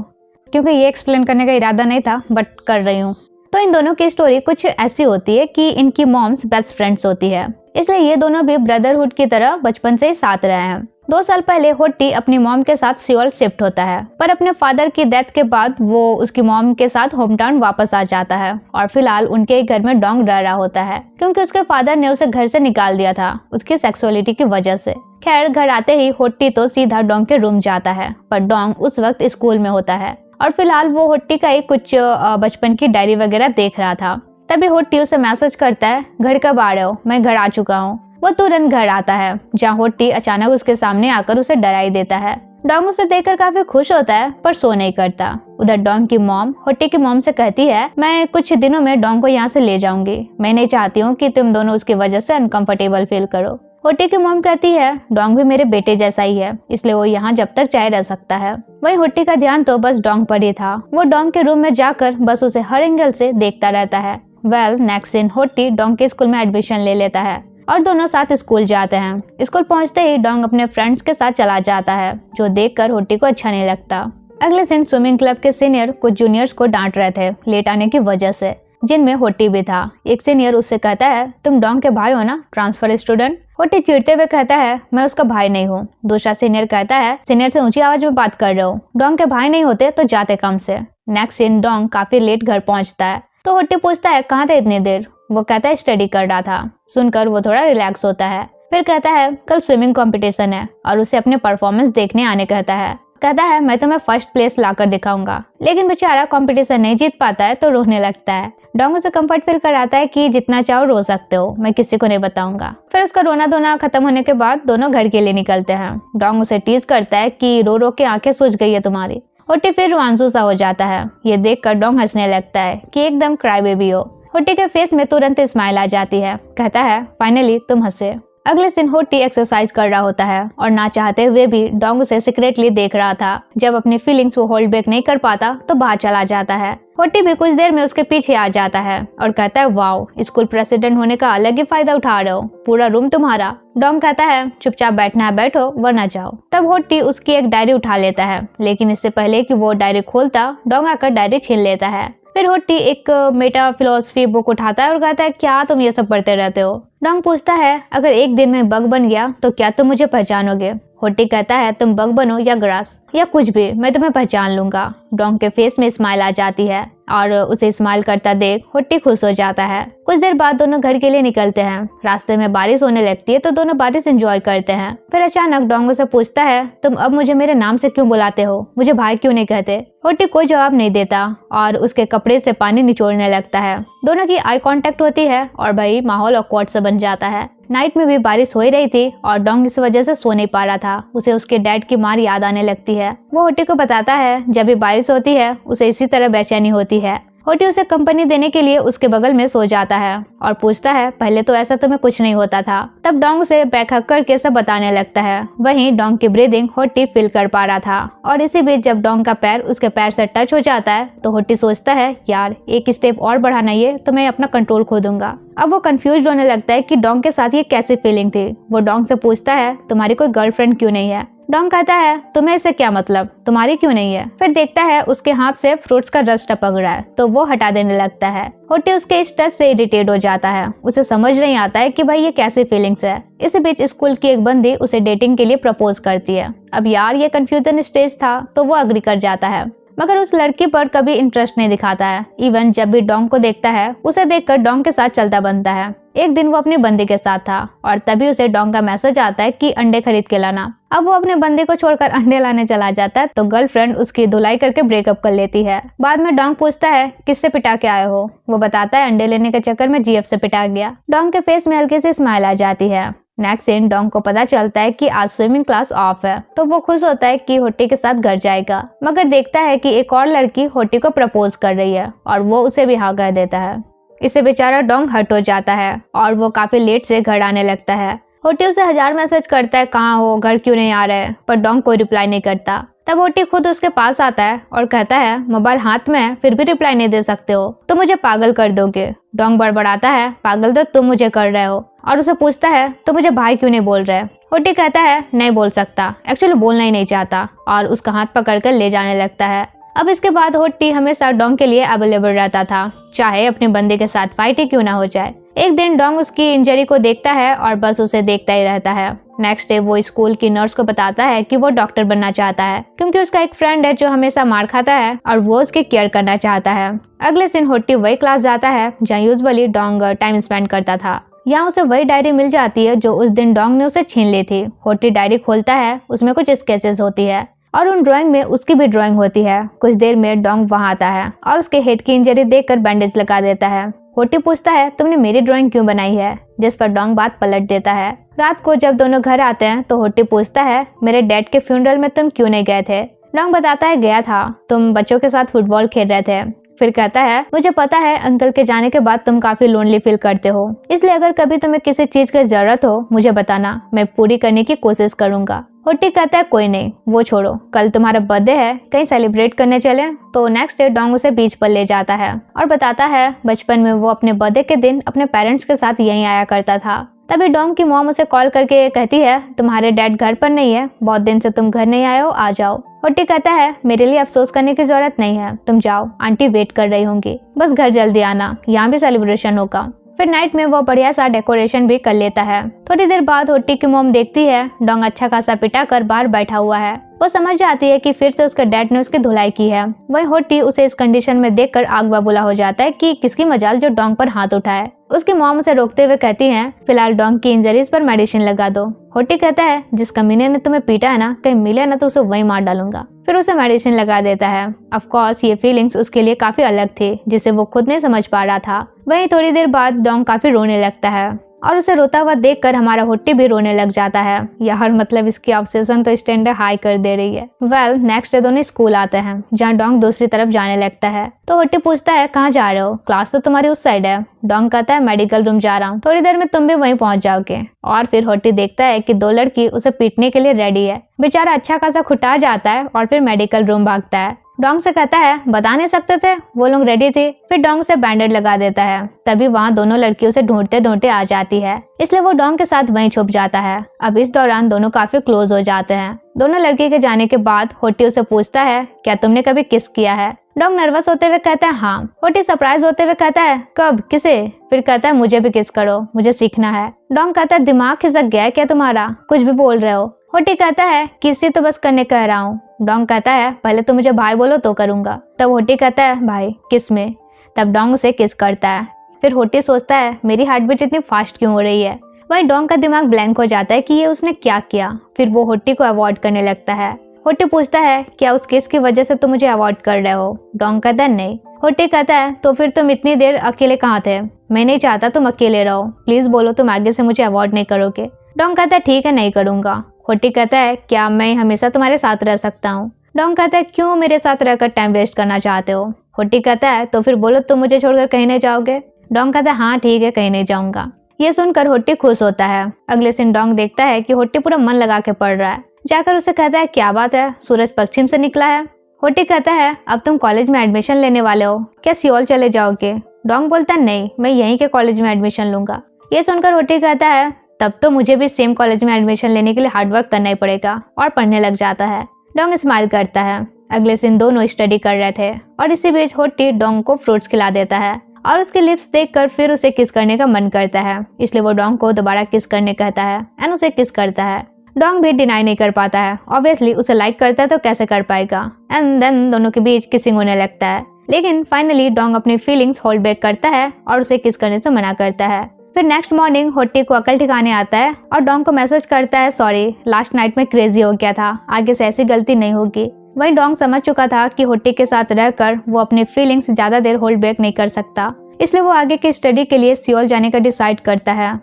Speaker 1: क्योंकि ये एक्सप्लेन करने का इरादा नहीं था बट कर रही हूँ। तो इन दोनों की स्टोरी कुछ ऐसी होती है कि इनकी मॉम्स बेस्ट फ्रेंड्स होती है, इसलिए ये दोनों भी ब्रदरहुड की तरह बचपन से ही साथ रहे हैं। 2 साल पहले होट्टी अपनी मॉम के साथ सियोल शिफ्ट होता है, पर अपने फादर की डेथ के बाद वो उसकी मॉम के साथ होम टाउन वापस आ जाता है और फिलहाल उनके घर में डोंग रह रहा होता है, क्योंकि उसके फादर ने उसे घर से निकाल दिया था उसकी सेक्सुअलिटी की वजह से। खैर घर आते ही होट्टी तो सीधा डोंग के रूम जाता है, पर डोंग उस वक्त स्कूल में होता है और फिलहाल वो होट्टी का ही कुछ बचपन की डायरी वगैरह देख रहा था। तभी होट्टी उसे मैसेज करता है घर कब आ रहे हो, मैं घर आ चुका हूँ। वो तुरंत घर आता है, जहाँ होट्टी अचानक उसके सामने आकर उसे डराई देता है। डोंग उसे देखकर काफी खुश होता है पर सो नहीं करता। उधर डोंग की मॉम होट्टी की मॉम से कहती है मैं कुछ दिनों में डोंग को यहाँ से ले जाऊंगी, मैं नहीं चाहती हूँ कि तुम दोनों उसकी वजह से अनकंफर्टेबल फील करो। होट्टी की मॉम कहती है डोंग भी मेरे बेटे जैसा ही है, इसलिए वो यहाँ जब तक चाहे रह सकता है। वही होट्टी का ध्यान तो बस डोंग पर ही था। वो डोंग के रूम में जाकर बस उसे हर एंगल से देखता रहता है। नेक्स्ट दिन होट्टी डोंग के स्कूल में एडमिशन ले लेता है और दोनों साथ स्कूल जाते हैं। स्कूल पहुंचते ही डोंग अपने फ्रेंड्स के साथ चला जाता है, जो देखकर होट्टी को अच्छा नहीं लगता। अगले दिन स्विमिंग क्लब के सीनियर कुछ जूनियर्स को डांट रहे थे लेट आने की वजह से, जिनमें होट्टी भी था। एक सीनियर उससे कहता है तुम डोंग के भाई हो ना, ट्रांसफर स्टूडेंट। होट्टी चिढ़ते हुए कहता है मैं उसका भाई नहीं हूँ। दूसरा सीनियर कहता है सीनियर से ऊंची आवाज में बात कर रहे हो, डोंग के भाई नहीं होते तो जाते कम से। नेक्स्ट सीन डोंग काफी लेट घर पहुंचता है तो होट्टी पूछता है कहाँ थे इतनी देर। वो कहता है स्टडी कर रहा था। सुनकर वो थोड़ा रिलैक्स होता है। फिर कहता है कल स्विमिंग कंपटीशन है और उसे अपने परफॉर्मेंस देखने आने कहता है मैं तुम्हें फर्स्ट प्लेस लाकर दिखाऊंगा। लेकिन बेचारा कंपटीशन नहीं जीत पाता है तो रोने लगता है। डोंग उसे कंफर्ट फील कराता है कि जितना चाहो रो सकते हो, मैं किसी को नहीं बताऊंगा। फिर उसका रोना धोना खत्म होने के बाद दोनों घर के लिए निकलते हैं। डोंग उसे टीज करता है कि रो रो के आंखें सूज गई है तुम्हारी। होट्टी फिर रोमांसू सा हो जाता है। ये देखकर डोंग हंसने लगता है कि एकदम क्राई बेबी हो। होट्टी के फेस में तुरंत स्माइल आ जाती है। कहता है फाइनली तुम हंसे। अगले दिन होट्टी एक्सरसाइज कर रहा होता है और ना चाहते हुए भी डोंग उसे सीक्रेटली देख रहा था। जब अपनी फीलिंग्स वो होल्ड बैक नहीं कर पाता तो बाहर चला जाता है। होट्टी भी कुछ देर में उसके पीछे आ जाता है और कहता है वाओ, स्कूल प्रेसिडेंट होने का अलग ही फायदा उठा रहे हो, पूरा रूम तुम्हारा। डोंग कहता है चुपचाप बैठना है बैठो वरना जाओ। तब होट्टी उसकी एक डायरी उठा लेता है, लेकिन इससे पहले कि वो डायरी खोलता डोंग आकर डायरी छीन लेता है। फिर होट्टी एक मेटा फिलोसफी बुक उठाता है और कहता है क्या तुम ये सब पढ़ते रहते हो। डोंग पूछता है अगर एक दिन में बग बन गया तो क्या तुम मुझे पहचानोगे। होटी कहता है तुम बग बनो या ग्रास या कुछ भी, मैं तुम्हें पहचान लूंगा। डोंग के फेस में स्माइल आ जाती है और उसे स्माइल करता देख होटी खुश हो जाता है। कुछ देर बाद दोनों घर के लिए निकलते हैं। रास्ते में बारिश होने लगती है तो दोनों बारिश एंजॉय करते हैं। फिर अचानक डोंग से पूछता है तुम अब मुझे मेरे नाम से क्यों बुलाते हो, मुझे भाई क्यों नहीं कहते। होटी कोई जवाब नहीं देता और उसके कपड़े से पानी निचोड़ने लगता है। दोनों की आई कांटेक्ट होती है और भाई माहौल ऑकवर्ड सा बन जाता है। नाइट में भी बारिश हो ही रही थी और डोंग इस वजह से सो नहीं पा रहा था। उसे उसके डैड की मार याद आने लगती है। वो होटी को बताता है जब भी बारिश होती है उसे इसी तरह बेचैनी होती है। होटी उसे कंपनी देने के लिए उसके बगल में सो जाता है और पूछता है पहले तो ऐसा तुम्हें कुछ नहीं होता था। तब डोंग उसे बैकहक करके सब बताने लगता है। वहीं डोंग की ब्रीदिंग होटी फील कर पा रहा था और इसी बीच जब डोंग का पैर उसके पैर से टच हो जाता है तो होटी सोचता है यार एक स्टेप और बढ़ाना ये तो मैं अपना कंट्रोल खो दूंगा। अब वो कंफ्यूज होने लगता है कि डोंग के साथ ये कैसी फीलिंग थी। वो डोंग से पूछता है तुम्हारी कोई गर्लफ्रेंड क्यों नहीं है। डोंग कहता है तुम्हें इससे क्या मतलब, तुम्हारी क्यों नहीं है। फिर देखता है उसके हाथ से फ्रूट्स का रस टपक रहा है तो वो हटा देने लगता है। होटी उसके इस टच से इरिटेट हो जाता है। उसे समझ नहीं आता है कि भाई ये कैसी फीलिंग्स है। इसी बीच स्कूल की एक बंदी उसे डेटिंग के लिए प्रपोज करती है। अब यार ये कंफ्यूजन स्टेज था तो वो अग्री कर जाता है मगर उस लड़की पर कभी इंटरेस्ट नहीं दिखाता है। इवन जब भी डोंग को देखता है उसे देखकर डोंग के साथ चलता बनता है। एक दिन वो अपनी बंदी के साथ था और तभी उसे डोंग का मैसेज आता है कि अंडे खरीद के लाना। अब वो अपने बंदी को छोड़कर अंडे लाने चला जाता है तो गर्लफ्रेंड उसकी धुलाई करके ब्रेकअप कर लेती है। बाद में डोंग पूछता है किससे पिटा के आए हो। वो बताता है अंडे लेने के चक्कर में जीएफ से पिटा गया। डोंग के फेस में हल्की सी स्माइल आ जाती है। नेक्स्ट दिन डोंग को पता चलता है कि आज स्विमिंग क्लास ऑफ है तो वो खुश होता है कि होटी के साथ घर जाएगा मगर देखता है कि एक और लड़की होटी को प्रपोज कर रही है और वो उसे भी हाँ कह देता है। इससे बेचारा डोंग हर्ट हो जाता है और वो काफी लेट से घर आने लगता है। होटी उसे 1000 मैसेज करता है कहाँ हो, घर क्यों नहीं आ रहे, पर डोंग कोई रिप्लाई नहीं करता। तब होटी खुद उसके पास आता है और कहता है मोबाइल हाथ में है फिर भी रिप्लाई नहीं दे सकते हो तो मुझे पागल कर दोगे। डोंग बड़बड़ाता है पागल तो तुम मुझे कर रहे हो और उसे पूछता है तो मुझे भाई क्यों नहीं बोल रहे। होटी कहता है नहीं बोल सकता, एक्चुअली बोलना ही नहीं चाहता और उसका हाथ पकड़कर ले जाने लगता है। अब इसके बाद होटी हमेशा डोंग के लिए अवेलेबल रहता था चाहे अपने बंदे के साथ फाइट ही क्यों ना हो जाए। एक दिन डोंग उसकी इंजरी को देखता है और बस उसे देखता ही रहता है। नेक्स्ट डे वो स्कूल की नर्स को बताता है कि वो डॉक्टर बनना चाहता है क्योंकि उसका एक फ्रेंड है जो हमेशा मार खाता है और वो उसकी केयर करना चाहता है। अगले दिन होटी वही क्लास जाता है जहाँ यूजुअली डोंग टाइम स्पेंड करता था। यहाँ उसे वही डायरी मिल जाती है जो उस दिन डोंग ने उसे छीन ली थी। होटी डायरी खोलता है, उसमें कुछ स्केचेस होती है और उन ड्राइंग में उसकी भी ड्राइंग होती है। कुछ देर में डोंग वहाँ आता है और उसके हेड की इंजरी देखकर बैंडेज लगा देता है। होटी पूछता है तुमने मेरी ड्राइंग क्यों बनाई है, जिस पर डोंग बात पलट देता है। रात को जब दोनों घर आते हैं तो होटी पूछता है मेरे डैड के फ्यूनरल में तुम क्यों नहीं गए थे। डोंग बताता है गया था, तुम बच्चों के साथ फुटबॉल खेल रहे थे। फिर कहता है मुझे पता है अंकल के जाने के बाद तुम काफी लोनली फील करते हो, इसलिए अगर कभी तुम्हें किसी चीज की जरूरत हो मुझे बताना, मैं पूरी करने की कोशिश करूंगा। होटी कहता है कोई नहीं, वो छोड़ो, कल तुम्हारा बर्थडे है, कहीं सेलिब्रेट करने चले। तो नेक्स्ट डे डोंग उसे बीच पर ले जाता है और बताता है बचपन में वो अपने बर्थडे के दिन अपने पेरेंट्स के साथ यहीं आया करता था। तभी डोंग की मॉम उसे कॉल करके कहती है तुम्हारे डैड घर पर नहीं है, बहुत दिन से तुम घर नहीं आए हो, आ जाओ। होटी कहता है मेरे लिए अफसोस करने की जरूरत नहीं है, तुम जाओ, आंटी वेट कर रही होंगी, बस घर जल्दी आना, यहाँ भी सेलिब्रेशन होगा। फिर नाइट में वो बढ़िया सा डेकोरेशन भी कर लेता है। थोड़ी देर बाद होटी की मॉम देखती है डोंग अच्छा खासा पिटा कर बाहर बैठा हुआ है। वो समझ जाती है कि फिर से उसके डैड ने उसकी धुलाई की है। वही होटी उसे इस कंडीशन में देखकर आग बबूला हो जाता है कि किसकी मजाल जो डोंग पर हाथ उठाए। उसकी मॉम उसे रोकते हुए कहती है फिलहाल डोंग की इंजरीज पर मेडिसिन लगा दो। होटी कहता है जिस कमीने ने तुम्हें पीटा है ना, कहीं मिले ना तो उसे वहीं मार डालूंगा। फिर उसे मेडिसिन लगा देता है। ऑफ कोर्स ये फीलिंग्स उसके लिए काफी अलग थी जिसे वो खुद नहीं समझ पा रहा था। वहीं थोड़ी देर बाद डोंग काफी रोने लगता है और उसे रोता हुआ देखकर हमारा होटी भी रोने लग जाता है। यार मतलब इसकी ऑब्सेशन तो स्टैंडर्ड हाई कर दे रही है। वेल नेक्स्ट डे दोनों स्कूल आते हैं जहाँ डोंग दूसरी तरफ जाने लगता है। तो होटी पूछता है कहाँ जा रहे हो, क्लास तो तुम्हारी उस साइड है। डोंग कहता है मेडिकल रूम जा रहा हूँ, थोड़ी देर में तुम भी वहीं पहुंच जाओगे। और फिर होटी देखता है कि दो लड़की उसे पीटने के लिए रेडी है। बेचारा अच्छा खासा खुटा जाता है और फिर मेडिकल रूम भागता है। डोंग से कहता है बता नहीं सकते थे, वो लोग रेडी थे। फिर डोंग से बैंडेड लगा देता है। तभी वहाँ दोनों लड़कियों से ढूंढते ढूंढते आ जाती है, इसलिए वो डोंग के साथ वहीं छुप जाता है। अब इस दौरान दोनों काफी क्लोज हो जाते हैं। दोनों लड़की के जाने के बाद होटी उसे पूछता है क्या तुमने कभी किस किया है। डोंग नर्वस होते हुए कहता है हाँ। होटी सरप्राइज होते हुए कहता है कब, किसे। फिर कहता है मुझे भी किस करो, मुझे सीखना है। डोंग कहता है दिमाग खिसक गया है क्या तुम्हारा, कुछ भी बोल रहे हो। होटी कहता है किसी तो बस करने कह रहा हूँ। डोंग कहता है पहले तो मुझे भाई बोलो तो करूंगा। तब होटी कहता है भाई किस में। तब डोंग उसे किस करता है। फिर होटी सोचता है मेरी हार्ट बीट इतनी फास्ट क्यों हो रही है। वहीं डोंग का दिमाग ब्लैंक हो जाता है कि ये उसने क्या किया। फिर वो होटी को अवॉइड करने लगता है। होटी पूछता है क्या उस किस की वजह से तुम मुझे अवॉइड कर रहे हो। डोंग कहता है नहीं। होटी कहता है तो फिर तुम इतनी देर अकेले कहाँ थे। मैं नहीं चाहता तुम अकेले रहो, प्लीज बोलो तुम आगे से मुझे अवॉइड नहीं करोगे। डोंग कहता है ठीक है नहीं करूंगा। होटी कहता है क्या मैं हमेशा तुम्हारे साथ रह सकता हूँ। डोंग कहता है क्यों मेरे साथ रहकर टाइम वेस्ट करना चाहते हो। होटी कहता है तो फिर बोलो तुम मुझे छोड़कर कहीं नहीं जाओगे। डोंग कहता है हाँ ठीक है कहीं नहीं जाऊंगा। ये सुनकर होटी खुश होता है। अगले दिन डोंग देखता है कि होटी पूरा मन लगा के पढ़ रहा है। जाकर उसे कहता है क्या बात है, सूरज पश्चिम से निकला है। होटी कहता है अब तुम कॉलेज में एडमिशन लेने वाले हो, क्या सियोल चले जाओगे। डोंग बोलता है नहीं, मैं यहीं के कॉलेज में एडमिशन लूंगा। ये सुनकर होटी कहता है तब तो मुझे भी सेम कॉलेज में एडमिशन लेने के लिए हार्डवर्क करना ही पड़ेगा, और पढ़ने लग जाता है। डोंग स्माइल करता है। अगले दिन दोनों स्टडी कर रहे थे और इसी बीच होटी डोंग को फ्रूट्स खिला देता है और उसकी लिप्स देखकर फिर उसे किस करने का मन करता है। इसलिए वो डोंग को दोबारा किस करने कहता है एंड उसे किस करता है। डोंग भी डिनाई नहीं कर पाता है, ऑब्वियसली उसे लाइक करता है तो कैसे कर पाएगा। एंड देन दोनों के बीच किसिंग होने लगता है। लेकिन फाइनली डोंग अपनी फीलिंग्स होल्ड बैक करता है और उसे किस करने से मना करता है। फिर नेक्स्ट मॉर्निंग होटी को अकल ठिकाने आता है और डोंग को मैसेज करता है सॉरी लास्ट नाइट में क्रेजी हो गया था, आगे से ऐसी गलती नहीं होगी। वहीं डोंग समझ चुका था कि होटी के साथ रहकर वो अपनी फीलिंग्स ज्यादा देर होल्ड बैक नहीं कर सकता, इसलिए वो आगे की स्टडी के लिए सियोल जाने का डिसाइड करता है।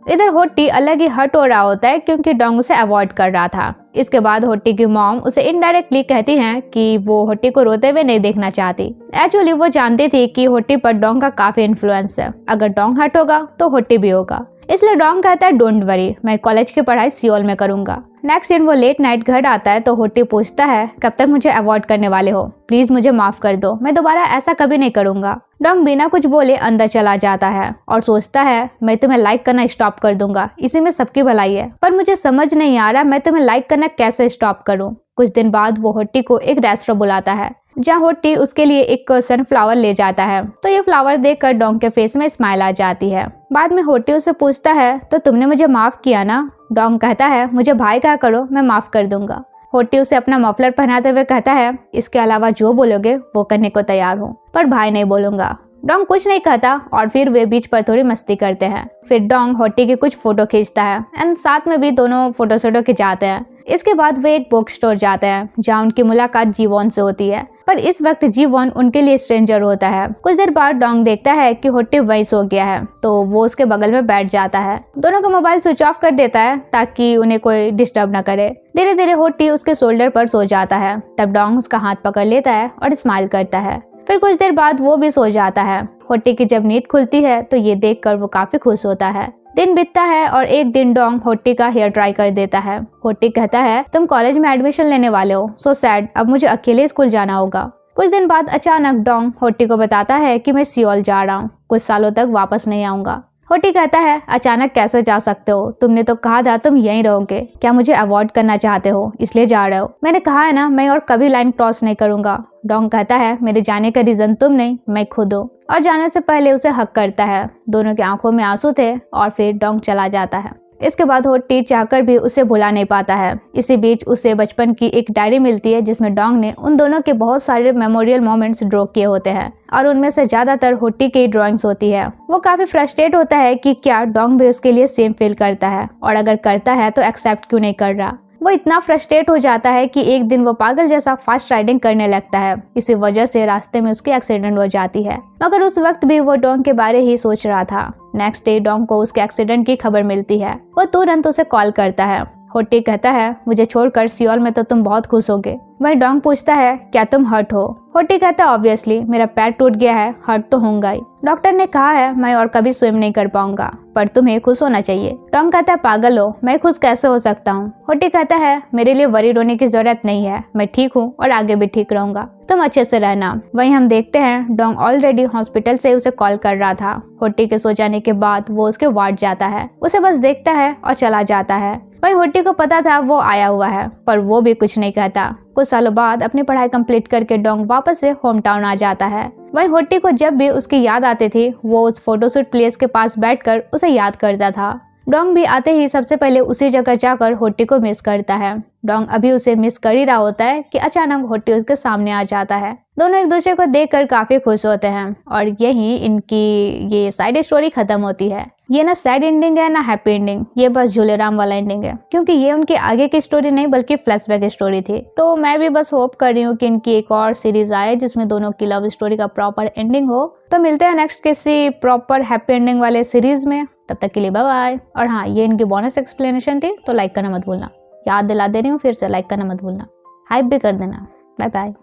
Speaker 1: इधर होटी अलग ही हर्ट हो रहा होता है क्योंकि डोंग उसे अवॉइड कर रहा था। इसके बाद होटी की मॉम उसे इनडायरेक्टली कहती हैं कि वो होटी को रोते हुए नहीं देखना चाहती। एक्चुअली वो जानती थी कि होटी पर डोंग का काफी इन्फ्लुएंस है, अगर डोंग हर्ट होगा तो होटी भी होगा। इसलिए डोंग कहता है डोंट वरी, मैं कॉलेज की पढ़ाई सियोल में करूंगा। नेक्स्ट दिन वो लेट नाइट घर आता है तो होटी पूछता है कब तक मुझे अवॉइड करने वाले हो, प्लीज मुझे माफ कर दो, मैं दोबारा ऐसा कभी नहीं करूंगा। डोंग बिना कुछ बोले अंदर चला जाता है और सोचता है मैं तुम्हें लाइक करना स्टॉप कर दूंगा, इसी में सबकी भलाई है, पर मुझे समझ नहीं आ रहा मैं तुम्हें लाइक करना कैसे स्टॉप करूं। कुछ दिन बाद वो होटी को एक रेस्टोरेंट बुलाता है जहाँ होटी उसके लिए एक सनफ्लावर ले जाता है। तो ये फ्लावर देखकर डोंग के फेस में स्माइल आ जाती है। बाद में होटी उसे पूछता है तो तुमने मुझे माफ किया ना। डोंग कहता है मुझे भाई कहा करो, मैं माफ कर दूंगा। होटी उसे अपना मफलर पहनाते हुए कहता है इसके अलावा जो बोलोगे वो करने को तैयार हूँ, पर भाई नहीं बोलूंगा। डोंग कुछ नहीं कहता और फिर वे बीच पर थोड़ी मस्ती करते हैं। फिर डोंग होटी की कुछ फोटो खींचता है एंड साथ में भी दोनों फोटो सोटो खिंचाते हैं। इसके बाद वे एक बुक स्टोर जाते हैं जहाँ उनकी मुलाकात जीवॉन से होती है, पर इस वक्त जीवॉन उनके लिए स्ट्रेंजर होता है। कुछ देर बाद डोंग देखता है कि होटी वहीं सो गया है तो वो उसके बगल में बैठ जाता है। दोनों का मोबाइल स्विच ऑफ कर देता है ताकि उन्हें कोई डिस्टर्ब न करे। धीरे धीरे होटी उसके शोल्डर पर सो जाता है। तब डोंग उसका हाथ पकड़ लेता है और स्माइल करता है। फिर कुछ देर बाद वो भी सो जाता है। होटी की जब नींद खुलती है तो ये देखकर वो काफी खुश होता है। दिन बीतता है और एक दिन डोंग होटी का हेयर ट्राई कर देता है। होटी कहता है तुम कॉलेज में एडमिशन लेने वाले हो, सो सैड, अब मुझे अकेले स्कूल जाना होगा। कुछ दिन बाद अचानक डोंग होटी को बताता है कि मैं सियोल जा रहा हूँ, कुछ सालों तक वापस नहीं आऊंगा। होटी कहता है अचानक कैसे जा सकते हो, तुमने तो कहा था तुम यहीं रहोगे, क्या मुझे अवॉइड करना चाहते हो इसलिए जा रहे हो। मैंने कहा है ना मैं और कभी लाइन क्रॉस नहीं करूंगा। डोंग कहता है मेरे जाने का रीजन तुम नहीं मैं खुद हूँ, और जाने से पहले उसे हक करता है। दोनों की आंखों में आंसू थे और फिर डोंग चला जाता है। इसके बाद होटी चाहकर भी उसे भुला नहीं पाता है। इसी बीच उसे बचपन की एक डायरी मिलती है जिसमें डोंग ने उन दोनों के बहुत सारे मेमोरियल मोमेंट्स ड्रॉ किए होते हैं और उनमें से ज्यादातर होटी की ड्राइंग्स होती है। वो काफी फ्रस्ट्रेट होता है कि क्या डोंग भी उसके लिए सेम फील करता है, और अगर करता है तो एक्सेप्ट क्यों नहीं कर रहा। वो इतना फ्रस्ट्रेट हो जाता है कि एक दिन वो पागल जैसा फास्ट राइडिंग करने लगता है। इसी वजह से रास्ते में उसकी एक्सीडेंट हो जाती है, मगर उस वक्त भी वो डोंग के बारे ही सोच रहा था। नेक्स्ट डे डोंग को उसके एक्सीडेंट की खबर मिलती है। वो तुरंत उसे कॉल करता है। होटी कहता है मुझे छोड़कर सियोल में तो तुम बहुत खुश होगे। वही डोंग पूछता है क्या तुम हर्ट हो। होटी कहता है ऑब्वियसली, मेरा पैर टूट गया है, हर्ट तो होगा ही। डॉक्टर ने कहा है मैं और कभी स्विम नहीं कर पाऊंगा, पर तुम्हें खुश होना चाहिए। डोंग कहता है पागल हो, मैं खुश कैसे हो सकता हूँ। होटी कहता है मेरे लिए वरीड होने की जरूरत नहीं है, मैं ठीक हूँ और आगे भी ठीक रहूंगा, तुम अच्छे से रहना। वहीं हम देखते हैं डोंग ऑलरेडी हॉस्पिटल से उसे कॉल कर रहा था। होटी के सो जाने के बाद वो उसके वार्ड जाता है, उसे बस देखता है और चला जाता है। वहीं होटी को पता था वो आया हुआ है, पर वो भी कुछ नहीं कहता। कुछ सालों बाद अपनी पढ़ाई कंप्लीट करके डोंग वापस से होम टाउन आ जाता है। वहीं होटी को जब भी उसकी याद आती थी वो उस फोटोशूट प्लेस के पास बैठकर उसे याद करता था। डोंग भी आते ही सबसे पहले उसी जगह जाकर होट्टी को मिस करता है। डोंग अभी उसे मिस कर ही रहा होता है कि अचानक होट्टी उसके सामने आ जाता है। दोनों एक दूसरे को देखकर काफी खुश होते हैं और यही इनकी ये साइड स्टोरी खत्म होती है। ये ना सैड एंडिंग है ना हैप्पी एंडिंग, ये बस झूलेराम वाला एंडिंग है, क्योंकि ये उनके आगे की स्टोरी नहीं बल्कि फ्लैशबैक स्टोरी थी। तो मैं भी बस होप कर रही हूँ कि इनकी एक और सीरीज आए जिसमें दोनों की लव स्टोरी का प्रॉपर एंडिंग हो। तो मिलते हैं नेक्स्ट किसी प्रॉपर हैप्पी एंडिंग वाले सीरीज में, तब तक के लिए बाय बाय। और हाँ, ये इनकी बोनस एक्सप्लेनेशन थी तो लाइक करना मत भूलना। याद दिला दे रही हूँ फिर से, लाइक करना मत भूलना, हाइप भी कर देना। Bye bye.